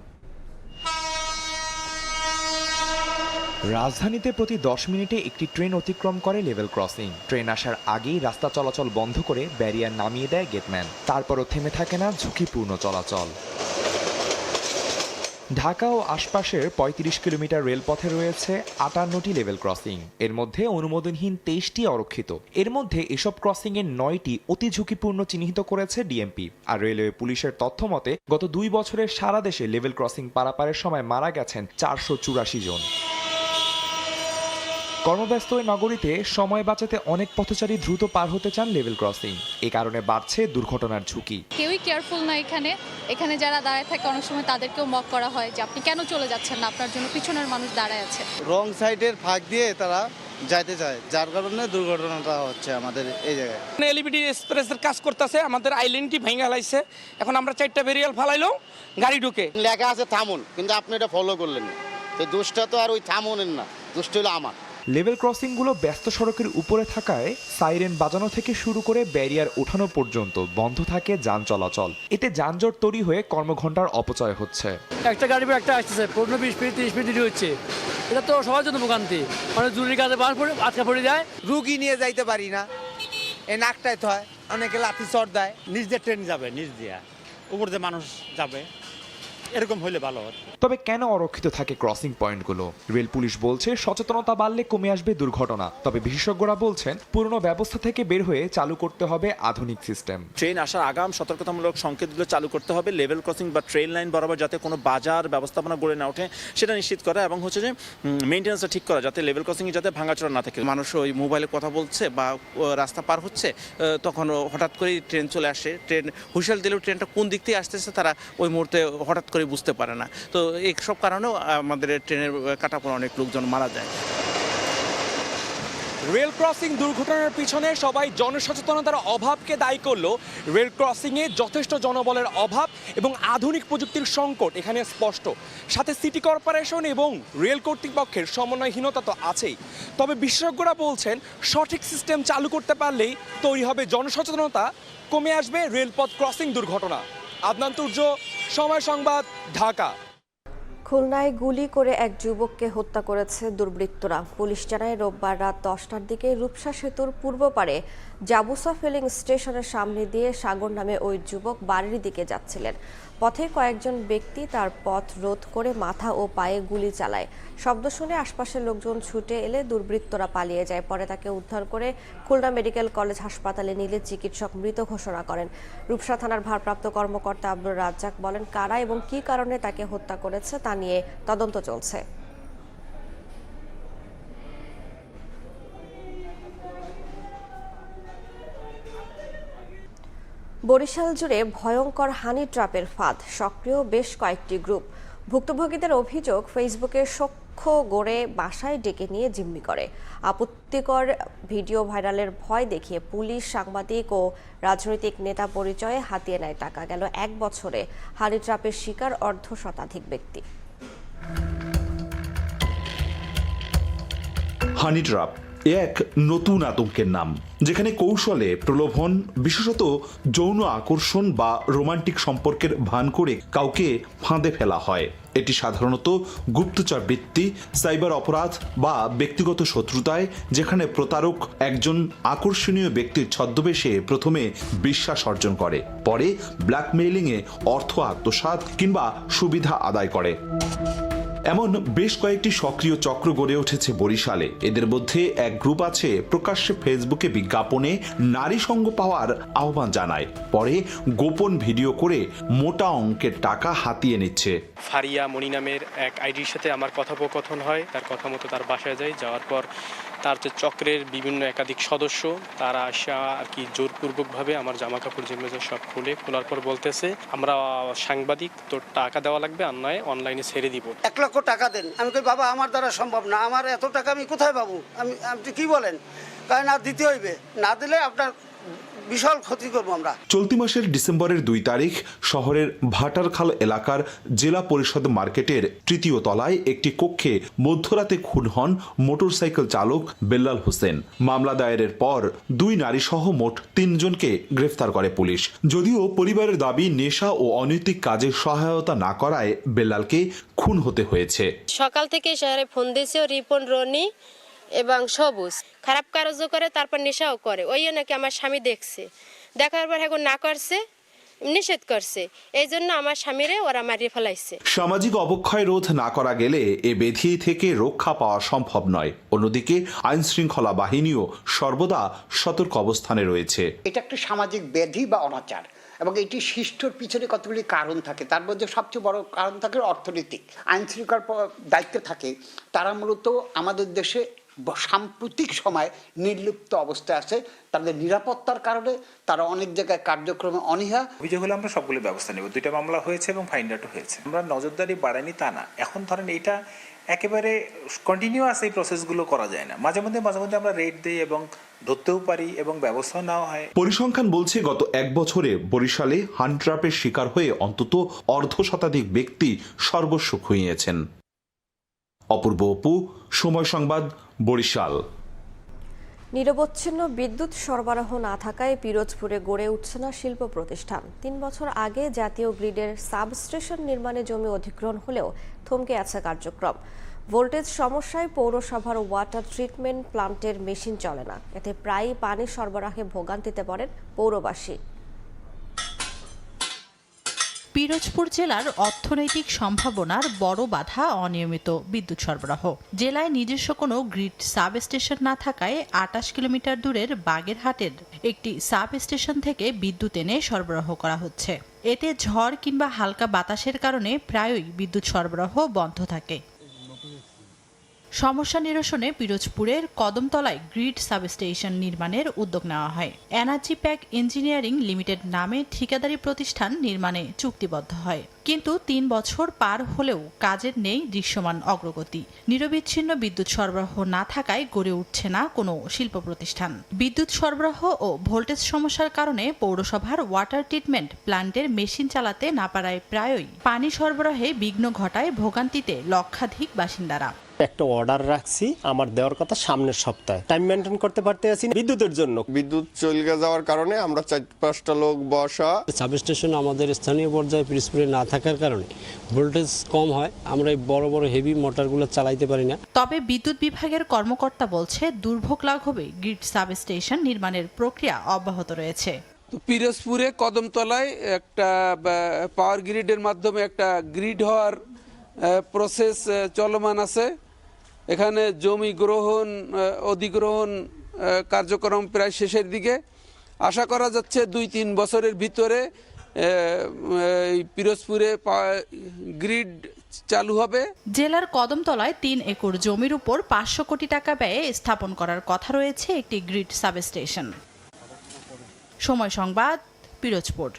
রাজধানীতে প্রতি 10 মিনিটে একটি ট্রেন অতিক্রম করে লেভেল ক্রসিং। ট্রেন আসার আগেই রাস্তা চলাচল বন্ধ করে ব্যারিয়ার নামিয়ে দেয় গেটম্যান। তারপরও থেমে থাকে না ঝুঁকিপূর্ণ চলাচল। ঢাকা ও আশপাশের 35 কিলোমিটার রেলপথে রয়েছে 58টি লেভেল ক্রসিং। এর মধ্যে অনুমোদনহীন 23টি অরক্ষিত। এর মধ্যে এসব ক্রসিংয়ের 9টি অতি ঝুঁকিপূর্ণ চিহ্নিত করেছে ডিএমপি। আর রেলওয়ে পুলিশের তথ্য মতে গত 2 বছরে সারা দেশে লেভেল ক্রসিং পারাপারের সময় মারা গেছেন 484 জন। কর্মব্যস্ত এই নগরীতে সময় বাঁচাতে অনেক পথচারী দ্রুত পার হতে চান লেভেল ক্রসিং। এ কারণে বাড়ছে দুর্ঘটনার ঝুঁকি। কেউই কেয়ারফুল না। এখানে যারা দাঁড়ায় থাকে অনেক সময় তাদেরকেও মক করা হয় যে আপনি কেন চলে যাচ্ছেন না, আপনার জন্য পিছনের মানুষ দাঁড়ায় আছে। রং সাইডের ফাঁক দিয়ে তারা যাইতে চায়, যার কারণে দুর্ঘটনাটা হচ্ছে আমাদের এই জায়গায়। এলইবিডি এক্সপ্রেসের কাজ করতেছে, আমাদের আইল্যান্ডটি ভেঙে ফেলাইছে। এখন আমরা 4টা বেরিয়াল ফালাইলেও গাড়ি ঢুকে। লেখা আছে থামুন, কিন্তু আপনি এটা ফলো করলেন না। তো দোষটা তো আর ওই থামুনের না, দোষটা হলো আমার। লেভেল ক্রসিংগুলো ব্যস্ত সড়কের উপরে থাকায় সাইরেন বাজানো থেকে শুরু করে ব্যারিয়ার ওঠানো পর্যন্ত বন্ধ থাকে যান চলাচল। এতে যানজট তৈরি হয়ে কর্মঘণ্টার অপচয় হচ্ছে। একটা গাড়ি একটা আসতেছে 15-20 মিনিট 30 মিনিট দেরি হচ্ছে। এটা তো সবার জন্য ভোগান্তি। অনেক জরুরি কাজে আটকা পড়ে যায়, রুগী নিয়ে যাইতে পারি না, এই নাকটায় হয়, অনেকে লাঠি চড় দেয়। নিজ দিয়ে ট্রেন যাবে, নিজ দিয়া উপর দিয়ে মানুষ যাবে, এরকম হলে ভালো হতো। তবে কেন অরক্ষিত থাকে ক্রসিং পয়েন্টগুলো? রেল পুলিশ বলছে সচেতনতা বাড়লে কমে আসবে দুর্ঘটনা। তবে বিশেষজ্ঞরা বলছেন পুরনো ব্যবস্থা থেকে বের হয়ে চালু করতে হবে আধুনিক সিস্টেম। ট্রেন আসার আগাম সতর্কতামূলক সংকেতগুলো চালু করতে হবে। লেভেল ক্রসিং বা ট্রেন লাইন বরাবর যাতে কোনো বাজার ব্যবস্থাপনা গড়ে না ওঠে সেটা নিশ্চিত করা, এবং হচ্ছে যে মেইনটেন্যান্সটা ঠিক করা, যাতে লেভেল ক্রসিংয়ে যাতে ভাঙাচোরা না থাকে। মানুষ ওই মোবাইলে কথা বলছে বা রাস্তা পার হচ্ছে, তখন হঠাৎ করেই ট্রেন চলে আসে। ট্রেন হুইসেল দিলেও ট্রেনটা কোন দিক থেকে আসতেছে তারা ওই মুহূর্তে হঠাৎ করে বুঝতে পারে না। তো এইসব কারণেও আমাদের ট্রেনের কাটা পড়ে অনেক লোকজন মারা যায়। রেল ক্রসিং দুর্ঘটনার পিছনে সবাই জনসচেতনতার অভাবকে দায়ী করলো। রেল ক্রসিংয়ে যথেষ্ট জনবলের অভাব এবং আধুনিক প্রযুক্তির সংকট এখানে স্পষ্ট। সাথে সিটি কর্পোরেশন এবং রেল কর্তৃপক্ষের সমন্বয়হীনতা তো আছেই। তবে বিশেষজ্ঞরা বলছেন সঠিক সিস্টেম চালু করতে পারলেই তৈরি হবে জনসচেতনতা, কমে আসবে রেলপথ ক্রসিং দুর্ঘটনা। আদনান তুর্য, সময় সংবাদ, ঢাকা। খুলনায় গুলি করে এক যুবককে হত্যা করেছে দুর্বৃত্তরা। পুলিশ জানায় রোববার রাত 10টার দিকে রূপসা সেতুর পূর্ব পারে জাবুসা ফিলিং স্টেশনের সামনে দিয়ে সাগর নামে ওই যুবক বাড়ির দিকে যাচ্ছিলেন। পথে কয়েকজন ব্যক্তি তার পথ রোধ করে মাথা ও পায়ে গুলি চালায়। শব্দ শুনে আশপাশের লোকজন ছুটে এলে দুর্বৃত্তরা পালিয়ে যায়। পরে তাকে উদ্ধার করে খুলনা মেডিকেল কলেজ হাসপাতালে নিলে চিকিৎসক মৃত ঘোষণা করেন। রূপসা থানার ভারপ্রাপ্ত কর্মকর্তা আব্দুর রাজ্জাক বলেন, কারা এবং কী কারণে তাকে হত্যা করেছে তা নিয়ে তদন্ত চলছে। বরিশাল জুড়ে ভয়ঙ্কর হানি ট্র্যাপের ফাঁদ, সক্রিয় বেশ কয়েকটি গ্রুপ। ভুক্তভোগীদের অভিযোগ, ফেসবুকে সখ্য গড়ে বাসায় ডেকে নিয়ে জিম্মি করে। আপত্তিকর ভিডিও ভাইরালের ভয় দেখিয়ে পুলিশ, সাংবাদিক ও রাজনৈতিক নেতা পরিচয়ে হাতিয়ে নেয় টাকা। গেল 1 বছরে হানি ট্র্যাপের শিকার 1/2 শতাধিক ব্যক্তি। হানি ট্র্যাপ এক নতুন আতঙ্কের নাম, যেখানে কৌশলে প্রলোভন, বিশেষত যৌন আকর্ষণ বা রোমান্টিক সম্পর্কের ভান করে কাউকে ফাঁদে ফেলা হয়। এটি সাধারণত গুপ্তচর বৃত্তি, সাইবার অপরাধ বা ব্যক্তিগত শত্রুতায়, যেখানে প্রতারক একজন আকর্ষণীয় ব্যক্তির ছদ্মবেশে প্রথমে বিশ্বাস অর্জন করে, পরে ব্ল্যাকমেইলিংয়ে অর্থ আত্মসাৎ কিংবা সুবিধা আদায় করে। এমন বেশ কয়েকটি সক্রিয় চক্র গড়ে উঠেছে বরিশালে। এদের মধ্যে এক গ্রুপ আছে প্রকাশ্যে ফেসবুকে বিজ্ঞাপনে নারী সঙ্গ পাওয়ার আহ্বান জানায়, পরে গোপন ভিডিও করে মোটা অঙ্কের টাকা হাতিয়ে নিচ্ছে। ফারিয়া মনি নামের এক আইডির সাথে আমার কথোপকথন হয়। তার কথা মতো তার বাসায় যাই, যাওয়ার পর তার যে চক্রের বিভিন্ন একাধিক সদস্য তারা আসা আর কি জোরপূর্বকভাবে আমার জামা কাপড় জিম্মেজা সব খোলার পর বলতেছে, আমরা সাংবাদিক, তোর টাকা দেওয়া লাগবে, আর নয় অনলাইনে ছেড়ে দিব। 1 লক্ষ টাকা দেন। আমি কই, বাবা আমার দ্বারা সম্ভব না, আমার এত টাকা আমি কোথায় পাবো? আপনি কি বলেন? কারণ না দিতে হইবে, না দিলে আপনার বিশাল ক্ষতি করবো আমরা। চলতি মাসের ডিসেম্বরের 2 তারিখ শহরের ভাটারখাল এলাকার জেলা পরিষদ মার্কেটের 3য় তলায় একটি কক্ষে মধ্যরাতে খুন হন মোটরসাইকেল চালক বেল্লাল হোসেন। মামলা দায়েরের পর 2 নারী সহ মোট 3 জনকে গ্রেফতার করে পুলিশ। যদিও পরিবারের দাবি, নেশা ও অনৈতিক কাজে সহায়তা না করায় বেল্লালকে খুন হতে হয়েছে। সকাল থেকে শহরে ফোন দিয়েছে রিপন, রনি এবং সবুজ, খারাপ কাজও করে, তারপর নেশাও করে। ওই নাকি আমার স্বামী দেখছে, দেখার পর এখন না করছে, নিষেধ করছে, এই জন্য আমার স্বামীরে ওরা মারিয়ে ফেলাইছে। সামাজিক অবক্ষয় রোধ না করা গেলে এ ব্যাধি থেকে রক্ষা পাওয়া সম্ভব নয়। অন্যদিকে আইন শৃঙ্খলা বাহিনীও সর্বদা সতর্ক অবস্থানে রয়েছে। এটা একটা সামাজিক ব্যাধি বা অনাচার, এবং এটি সৃষ্টির পিছনে কতগুলি কারণ থাকে। তার মধ্যে সবচেয়ে বড় কারণ থাকে অর্থনৈতিক। আইন শৃঙ্খলার দায়িত্বে থাকে তারা মূলত আমাদের দেশে সাম্প্রতিক সময় নির্লিপ্ত অবস্থায় আছে। তাদের নিরাপত্তার কারণে তারা অনেক জায়গায় কার্যক্রমে অনীহা। অভিযোগ হলে আমরা সবগুলো ব্যবস্থা নেব। 2টা মামলা হয়েছে এবং ফাইন্ড আউটও হয়েছে। আমরা নজরদারি বাড়াইনি তা না। এখন ধরেন এইটা একেবারে কন্টিনিউয়াস এই প্রসেসগুলো করা যায় না। মাঝে মধ্যে আমরা রেড দিই এবং ধরতেও পারি এবং ব্যবস্থা নেওয়া হয়। পরিসংখ্যান বলছে গত 1 বছরে বরিশালে হানি ট্র্যাপের শিকার হয়ে অন্তত 1/2 শতাধিক ব্যক্তি সর্বস্ব খুইয়েছেন। অপূর্ব অপু, সময় সংবাদ, বরিশাল। নিরবচ্ছিন্ন বিদ্যুৎ সরবরাহ না থাকায় পিরোজপুরে গড়ে উঠছে না শিল্প প্রতিষ্ঠান। 3 বছর আগে জাতীয় গ্রিডের সাবস্টেশন নির্মাণে জমি অধিগ্রহণ হলেও থমকে আছে কার্যক্রম। ভোল্টেজ সমস্যায় পৌরসভার ওয়াটার ট্রিটমেন্ট প্লান্টের মেশিন চলে না। এতে প্রায়ই পানি সরবরাহে ভোগান্তিতে পড়েন পৌরবাসী। পিরোজপুর জেলার অর্থনৈতিক সম্ভাবনার বড় বাধা অনিয়মিত বিদ্যুৎ সরবরাহ। জেলায় নিজস্ব কোনো গ্রিড সাব স্টেশন না থাকায় 28 কিলোমিটার দূরের বাগেরহাটের একটি সাব স্টেশন থেকে বিদ্যুৎ এনে সরবরাহ করা হচ্ছে। এতে ঝড় কিংবা হালকা বাতাসের কারণে প্রায়ই বিদ্যুৎ সরবরাহ বন্ধ থাকে। সমস্যা নিরসনে পিরোজপুরের কদমতলায় গ্রিড সাবস্টেশন নির্মাণের উদ্যোগ নেওয়া হয়। এনার্জি প্যাক ইঞ্জিনিয়ারিং লিমিটেড নামে ঠিকাদারি প্রতিষ্ঠান নির্মাণে চুক্তিবদ্ধ হয়, কিন্তু 3 বছর পার হলেও কাজের নেই দৃশ্যমান অগ্রগতি। নিরবিচ্ছিন্ন বিদ্যুৎ সরবরাহ না থাকায় গড়ে উঠছে না কোনো শিল্প প্রতিষ্ঠান। বিদ্যুৎ সরবরাহ ও ভোল্টেজ সমস্যার কারণে পৌরসভার ওয়াটার ট্রিটমেন্ট প্ল্যান্টের মেশিন চালাতে না পারায় প্রায়ই পানি সরবরাহে বিঘ্ন ঘটায় ভোগান্তিতে লক্ষাধিক বাসিন্দারা। একটা অর্ডার রাখছি আমার দেওয়ার কথা সামনের সপ্তাহে, টাইম মেনটেন করতে পারতে আছি বিদ্যুতের জন্য। বিদ্যুৎ চলে যাওয়ার কারণে আমরা 4-5টা লোক বসা। সাবস্টেশন আমাদের স্থানীয় পর্যায়ে পিরোজপুরে না থাকার কারণে ভোল্টেজ কম হয়, আমরা এই বড় বড় হেভি মোটরগুলো চালাইতে পারি না। তবে বিদ্যুৎ বিভাগের কর্মকর্তা বলছে দুর্ভোগ লাঘবে গ্রিড সাবস্টেশন নির্মাণের প্রক্রিয়া অব্যাহত রয়েছে। তো পিরোজপুরে কদমতলায় একটা পাওয়ার গ্রিডের মাধ্যমে একটা গ্রিড হওয়ার প্রসেস চলমান আছে। এখানে জমি গ্রহণ অধিগ্রহণ কার্যক্রম প্রায় শেষের দিকে। আশা করা যাচ্ছে 2-3 বছরের ভিতরে পিরোজপুরে গ্রিড চালু হবে। জেলার কদমতলায় 3 একর জমির উপর 500 কোটি টাকা ব্যয়ে স্থাপন করার কথা রয়েছে একটি গ্রিড সাবস্টেশন। সময় সংবাদ, পিরোজপুর।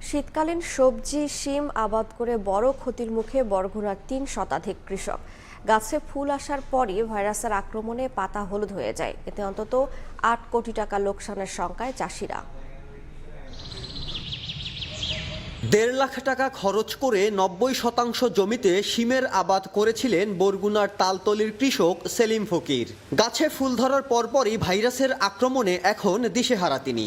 শীতকালীন সবজি শিম আবাদ করে বড় ক্ষতির মুখে বরগুনার 3 শতাধিক কৃষক। গাছে ফুল আসার পরই ভাইরাসের আক্রমণে পাতা হলুদ হয়ে যায়। এতে অন্তত 8 কোটি টাকা লোকসানের শঙ্কায় চাষিরা। 1.5 লাখ টাকা খরচ করে 90% জমিতে শিমের আবাদ করেছিলেন বরগুনার তালতলির কৃষক সেলিম ফকির। গাছে ফুল ধরার পরপরই ভাইরাসের আক্রমণে এখন দিশেহারা তিনি।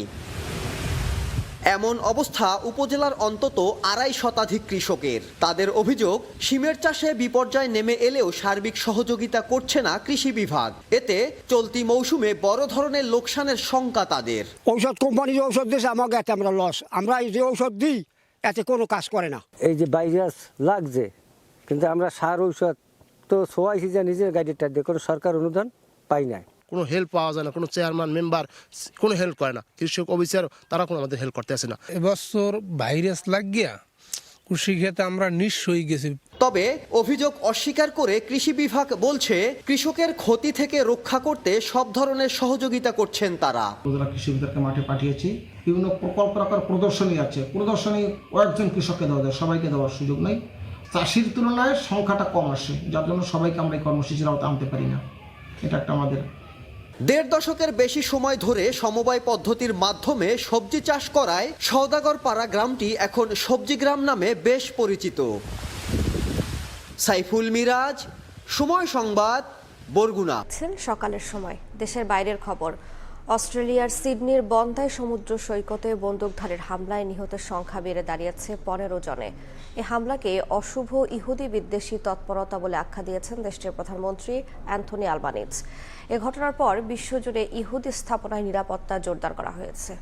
এমন অবস্থা উপজেলার অন্তত 2.5 শতাধিক কৃষকের। তাদের অভিযোগ, শিমের চাষে বিপর্যয় নেমে এলেও সার্বিক সহযোগিতা করছে না কৃষি বিভাগ। এতে চলতি মৌসুমে বড় ধরনের লোকসানের শঙ্কা তাদের। ঔষধ কোম্পানি যে ঔষধ দিয়েছে আমাকে এতে আমরা লস, আমরা এই যে ঔষধ দিই এতে কোনো কাজ করে না। এই যে ভাইরাস লাগছে, কিন্তু আমরা সার ঔষধ তো সবাই যা নিজের গাড়িটা দিয়ে কোনো সরকার অনুদান পাই নাই। কোনো হেল্প পাওয়া যায় না, কোনো চেয়ারম্যান মেম্বার কোনো হেল্প করে না, কৃষক অফিসার তারা কোনো আমাদের হেল্প করতে আসে না। এবছর ভাইরাস লাগিয়া কৃষি ক্ষেত্রে আমরা নিঃস্ব হয়ে গেছি। তবে অভিযোগ অস্বীকার করে কৃষি বিভাগ বলছে, কৃষকের ক্ষতি থেকে রক্ষা করতে সব ধরনের সহযোগিতা করছেন তারা। কৃষি বিভাগকে মাঠে পাঠিয়েছি, বিভিন্ন প্রকল্প আকার প্রদর্শনী আছে, প্রদর্শনী কয়েকজন কৃষককে দেওয়া যায়, সবাইকে দেওয়ার সুযোগ নেই। চাষির তুলনায় সংখ্যাটা কম আসে, যার জন্য সবাইকে আমরা এই কর্মসূচির আওতায় আনতে পারি না। এটা একটা আমাদের 1.5 দশকের বেশি সময় ধরে সমবায় পদ্ধতির মাধ্যমে সবজি চাষ করায় সওদাগরপাড়া গ্রামটি এখন সবজি গ্রাম নামে বেশ পরিচিত। সাইফুল মিরাজ, সময় সংবাদ, বরগুনা। সকালের সময় দেশের বাইরের খবর। অস্ট্রেলিয়ার সিডনির বন্দায় সমুদ্র সৈকতে বন্দুকধারীর হামলায় নিহতের সংখ্যা বেড়ে দাঁড়িয়েছে 15 জনে। এই হামলাকে অশুভ ইহুদি বিদ্বেষী তৎপরতা বলে আখ্যা দিয়েছেন দেশটির প্রধানমন্ত্রী অ্যান্থনি আলবানিজ। এ ঘটনার পর বিশ্বজুড়ে ইহুদি স্থাপনায় নিরাপত্তা জোরদার করা হয়েছে।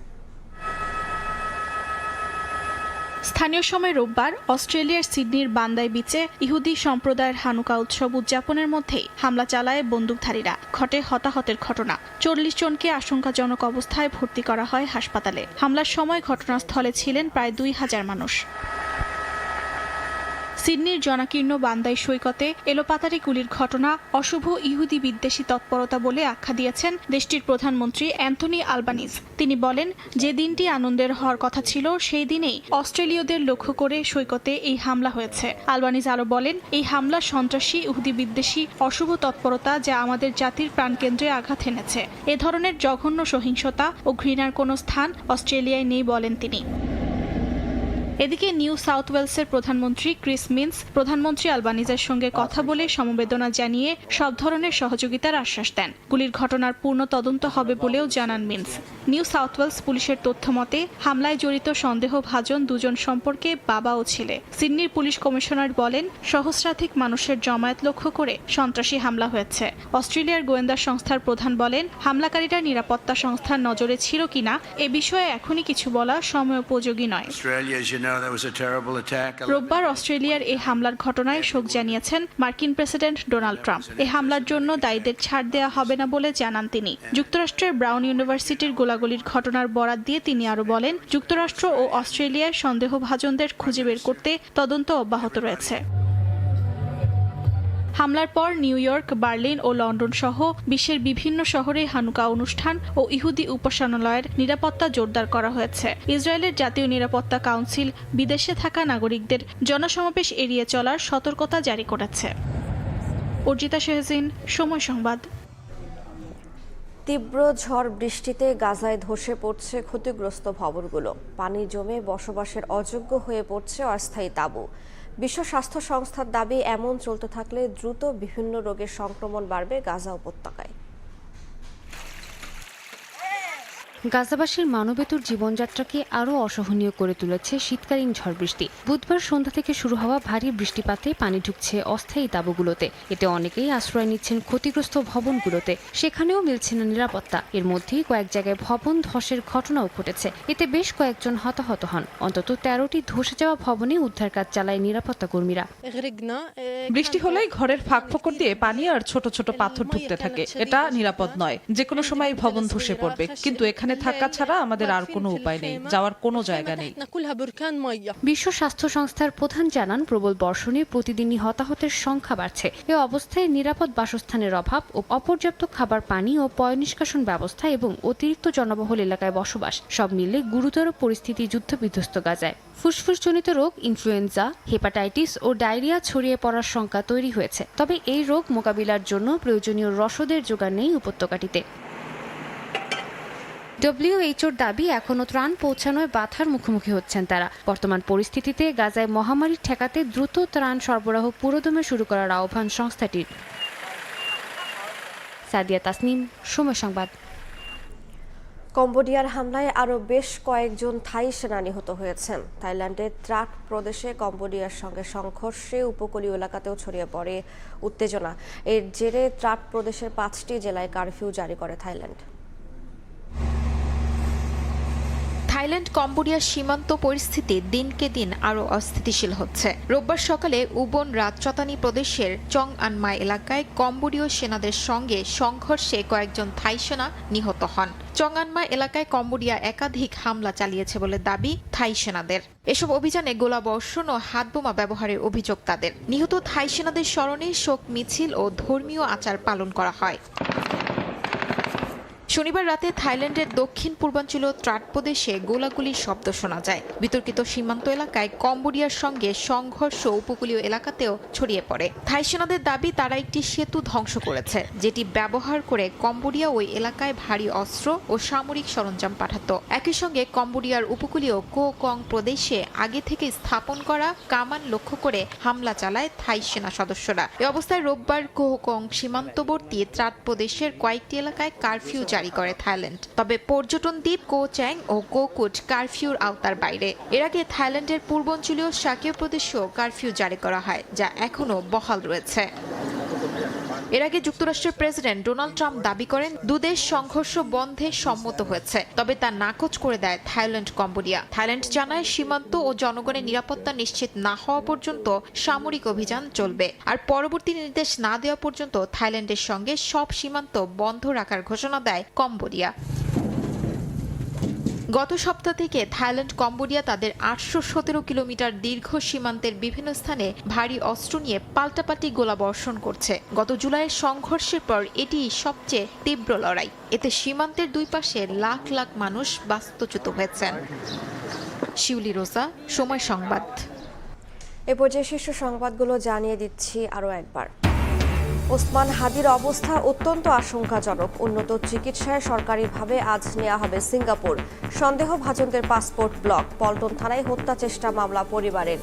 স্থানীয় সময় রোববার অস্ট্রেলিয়ার সিডনির বান্দাই বিচে ইহুদি সম্প্রদায়ের হানুকা উৎসব উদযাপনের মধ্যেই হামলা চালায় বন্দুকধারীরা। ঘটে হতাহতের ঘটনা। 40 জনকে আশঙ্কাজনক অবস্থায় ভর্তি করা হয় হাসপাতালে। হামলার সময় ঘটনাস্থলে ছিলেন প্রায় 2000 মানুষ। সিডনির জনাকীর্ণ বান্দাই সৈকতে এলোপাতাড়ি গুলির ঘটনা অশুভ ইহুদি বিদ্বেষী তৎপরতা বলে আখ্যা দিয়েছেন দেশটির প্রধানমন্ত্রী অ্যান্থনি আলবানিজ। তিনি বলেন, যে দিনটি আনন্দের হওয়ার কথা ছিল সেই দিনেই অস্ট্রেলীয়দের লক্ষ্য করে সৈকতে এই হামলা হয়েছে। আলবানিজ আরও বলেন, এই হামলা সন্ত্রাসী ইহুদি বিদ্বেষী অশুভ তৎপরতা যা আমাদের জাতির প্রাণকেন্দ্রে আঘাত এনেছে। এ ধরনের জঘন্য সহিংসতা ও ঘৃণার কোনো স্থান অস্ট্রেলিয়ায় নেই বলেন তিনি। এদিকে নিউ সাউথ ওয়েলসের প্রধানমন্ত্রী ক্রিস মিন্স প্রধানমন্ত্রী আলবানিজের সঙ্গে কথা বলে সমবেদনা জানিয়ে সব ধরনের সহযোগিতার আশ্বাস দেন। গুলির ঘটনার পূর্ণ তদন্ত হবে বলেও জানান মিন্স। নিউ সাউথ ওয়েলস পুলিশের তথ্য মতে হামলায় জড়িত সন্দেহভাজন 2 জন সম্পর্কে বাবা ও ছেলে। সিডনির পুলিশ কমিশনার বলেন, সহস্রাধিক মানুষের জমায়েত লক্ষ্য করে সন্ত্রাসী হামলা হয়েছে। অস্ট্রেলিয়ার গোয়েন্দা সংস্থার প্রধান বলেন, হামলাকারীরা নিরাপত্তা সংস্থার নজরে ছিল কিনা এ বিষয়ে এখনই কিছু বলা সময়োপযোগী নয়। রোববার অস্ট্রেলিয়ার এই হামলার ঘটনায় শোক জানিয়েছেন মার্কিন প্রেসিডেন্ট ডোনাল্ড ট্রাম্প। এই হামলার জন্য দায়ীদের ছাড় দেওয়া হবে না বলে জানান তিনি। যুক্তরাষ্ট্রের ব্রাউন ইউনিভার্সিটির গোলাগুলির ঘটনার বরাত দিয়ে তিনি আরও বলেন, যুক্তরাষ্ট্র ও অস্ট্রেলিয়ার সন্দেহভাজনদের খুঁজে বের করতে তদন্ত অব্যাহত রয়েছে। হামলার পর নিউ ইয়র্ক, বার্লিন ও লন্ডন সহ বিশ্বের বিভিন্ন শহরে হানুকা অনুষ্ঠান ও ইহুদি উপাসনালয়ের নিরাপত্তা জোরদার করা হয়েছে। ইসরায়েলের জাতীয় নিরাপত্তা কাউন্সিল বিদেশে থাকা নাগরিকদের জনসমাবেশ এড়িয়ে চলার সতর্কতা জারি করেছে। অর্জিতা শেহজিন, সময় সংবাদ। তীব্র ঝড় বৃষ্টিতে গাজায় ধসে পড়ছে ক্ষতিগ্রস্ত ভবনগুলো। পানি জমে বসবাসের অযোগ্য হয়ে পড়ছে অস্থায়ী তাঁবু। বিশ্ব স্বাস্থ্য সংস্থার দাবি, এমন চলতে থাকলে দ্রুত বিভিন্ন রোগের সংক্রমণ বাড়বে গাজা উপত্যকায়। গাজাবাসীর মানবেতর জীবনযাত্রাকে আরও অসহনীয় করে তুলেছে শীতকালীন ঝড় বৃষ্টি। বুধবার সন্ধ্যা থেকে শুরু হওয়া ভারী বৃষ্টিপাতে পানি ঢুকছে অস্থায়ী তাঁবুগুলোতে। এতে অনেকেই আশ্রয় নিচ্ছেন ক্ষতিগ্রস্ত ভবনগুলোতে, সেখানেও মিলছে না নিরাপত্তা। এর মধ্যেই কয়েক জায়গায় ভবন ধসের ঘটনাও ঘটেছে, এতে বেশ কয়েকজন হতাহত হন। অন্তত 13টি ধসে যাওয়া ভবনে উদ্ধার কাজ চালায় নিরাপত্তা কর্মীরা। বৃষ্টি হলেই ঘরের ফাঁক-ফোকর দিয়ে পানি আর ছোট ছোট পাথর ঢুকতে থাকে। এটা নিরাপদ নয়, যে কোনো সময় ভবন ধসে পড়বে। কিন্তু এখানে থাকা ছাড়া আমাদের আর কোনো উপায় নেই, যাওয়ার কোনো জায়গা নেই। বিশ্ব স্বাস্থ্য সংস্থার প্রধান জানান, প্রবল বর্ষণে প্রতিদিনই হতাহতের সংখ্যা বাড়ছে। এ অবস্থায় নিরাপদ বাসস্থানের অভাব ও অপর্যাপ্ত খাবার, পানি ও পয় নিষ্কাশন ব্যবস্থা এবং অতিরিক্ত জনবহুল এলাকায় বসবাস, সব মিলে গুরুতর পরিস্থিতি যুদ্ধবিধ্বস্ত গাজায়। ফুসফুসজনিত রোগ, ইনফ্লুয়েঞ্জা, হেপাটাইটিস ও ডায়রিয়া ছড়িয়ে পড়ার শঙ্কা তৈরি হয়েছে। তবে এই রোগ মোকাবিলার জন্য প্রয়োজনীয় রসদের জোগান নেই উপত্যকাটিতে। WHO দাবি, এখনও ত্রাণ পৌঁছানোয় বাধার মুখোমুখি হচ্ছেন তারা। বর্তমান পরিস্থিতিতে গাজায় মহামারী ঠেকাতে দ্রুত ত্রাণ সরবরাহ পুরোদমে শুরু করার আহ্বান সংস্থাটির। সাদিয়া তাসনিম, সময় সংবাদ। কম্বোডিয়ার হামলায় আরও বেশ কয়েকজন থাই সেনা নিহত হয়েছেন। থাইল্যান্ডের ত্রাক প্রদেশে কম্বোডিয়ার সঙ্গে সংঘর্ষে উপকূলীয় এলাকাতেও ছড়িয়ে পড়ে উত্তেজনা। এর জেরে ত্রাক প্রদেশের 5টি জেলায় কারফিউ জারি করে থাইল্যান্ড। থাইল্যান্ড কম্বোডিয়ার সীমান্ত পরিস্থিতি দিনকে দিন আরও অস্থিতিশীল হচ্ছে। রোববার সকালে উবন রাজচতানি প্রদেশের চং আনমাই এলাকায় কম্বোডীয় সেনাদের সঙ্গে সংঘর্ষে কয়েকজন থাই সেনা নিহত হন। চং আনমাই এলাকায় কম্বোডিয়া একাধিক হামলা চালিয়েছে বলে দাবি থাই সেনাদের। এসব অভিযানে গোলাবর্ষণ ও হাতবোমা ব্যবহারের অভিযোগ তাদের। নিহত থাই সেনাদের স্মরণে শোক মিছিল ও ধর্মীয় আচার পালন করা হয়। শনিবার রাতে থাইল্যান্ডের দক্ষিণ পূর্বাঞ্চলীয় ত্রাট প্রদেশে গোলাগুলির শব্দ শোনা যায়। বিতর্কিত সীমান্ত এলাকায় কম্বোডিয়ার সঙ্গে সংঘর্ষ উপকূলীয় এলাকাতেও ছড়িয়ে পড়ে। থাই সেনাদের দাবি, তারা একটি সেতু ধ্বংস করেছে, যেটি ব্যবহার করে কম্বোডিয়া ওই এলাকায় ভারী অস্ত্র ও সামরিক সরঞ্জাম পাঠাত। একই সঙ্গে কম্বোডিয়ার উপকূলীয় কোকং প্রদেশে আগে থেকে স্থাপন করা কামান লক্ষ্য করে হামলা চালায় থাই সেনা সদস্যরা। এ অবস্থায় রোববার কোকং সীমান্তবর্তী ত্রাট প্রদেশের কয়েকটি এলাকায় কারফিউ জারি করে থাইল্যান্ড। তবে পর্যটন দ্বীপ কো চ্যাং ও কোকুট কারফিউর আওতার বাইরে। এর আগে থাইল্যান্ডের পূর্বাঞ্চলীয় শাকীয় প্রদেশেও কারফিউ জারি করা হয়, যা এখনও বহাল রয়েছে। এর আগে যুক্তরাষ্ট্রের প্রেসিডেন্ট ডোনাল্ড ট্রাম্প দাবি করেন দুদেশ সংঘর্ষ বন্ধে সম্মত হয়েছে, তবে তা নাকচ করে দেয় থাইল্যান্ড কম্বোডিয়া। থাইল্যান্ড জানায়, সীমান্ত ও জনগণের নিরাপত্তা নিশ্চিত না হওয়া পর্যন্ত সামরিক অভিযান চলবে, আর পরবর্তী নির্দেশ না দেওয়া পর্যন্ত থাইল্যান্ডের সঙ্গে সব সীমান্ত বন্ধ রাখার ঘোষণা দেয় কম্বোডিয়া। গত সপ্তাহ থেকে থাইল্যান্ড কম্বোডিয়া তাদের 817 কিলোমিটার দীর্ঘ সীমান্তের বিভিন্ন স্থানে ভারী অস্ত্র নিয়ে পাল্টাপাল্টি গোলাবর্ষণ করছে। গত জুলাইয়ের সংঘর্ষের পর এটি সবচেয়ে তীব্র লড়াই। এতে সীমান্তের দুই পাশে লাখ লাখ মানুষ বাস্তুচ্যুত হয়েছেন। শিউলি রোজা, সময় সংবাদ। এ পর্যায়ে শীর্ষ সংবাদগুলো জানিয়ে দিচ্ছি আরও একবার। ওসমান হাদির অবস্থা অত্যন্ত আশঙ্কাজনক। উন্নত চিকিৎসায় সরকারিভাবে আজ নেওয়া হবে সিঙ্গাপুর। সন্দেহভাজনদের পাসপোর্ট ব্লক। পল্টন থানায় হত্যা চেষ্টা মামলা পরিবারের।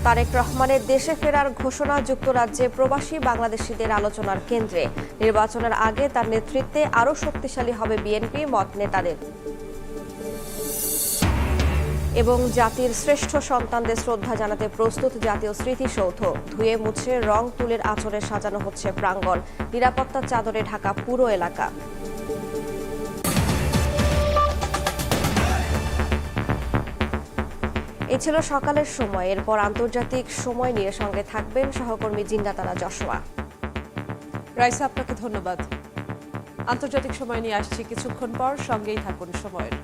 তারেক রহমানের দেশে ফেরার ঘোষণা যুক্তরাজ্যে প্রবাসী বাংলাদেশিদের আলোচনার কেন্দ্রে। নির্বাচনের আগে তার নেতৃত্বে আরও শক্তিশালী হবে বিএনপি, মত নেতাদের। এবং জাতির শ্রেষ্ঠ সন্তানদের শ্রদ্ধা জানাতে প্রস্তুত জাতীয় স্মৃতিসৌধ। ধুয়ে মুছে রং তুলির আঁচড়ে সাজানো হচ্ছে প্রাঙ্গণ। নিরাপত্তার চাদরে ঢাকা পুরো এলাকা। এই ছিল সকালের সময়। এরপর আন্তর্জাতিক সময় নিয়ে সঙ্গে থাকবেন সহকর্মী জিন্নাতারা জশোয়া। রাইসা, আপনাকে ধন্যবাদ। আন্তর্জাতিক সময় নিয়ে আসছি কিছুক্ষণ পর, সঙ্গেই থাকুন সময়ের।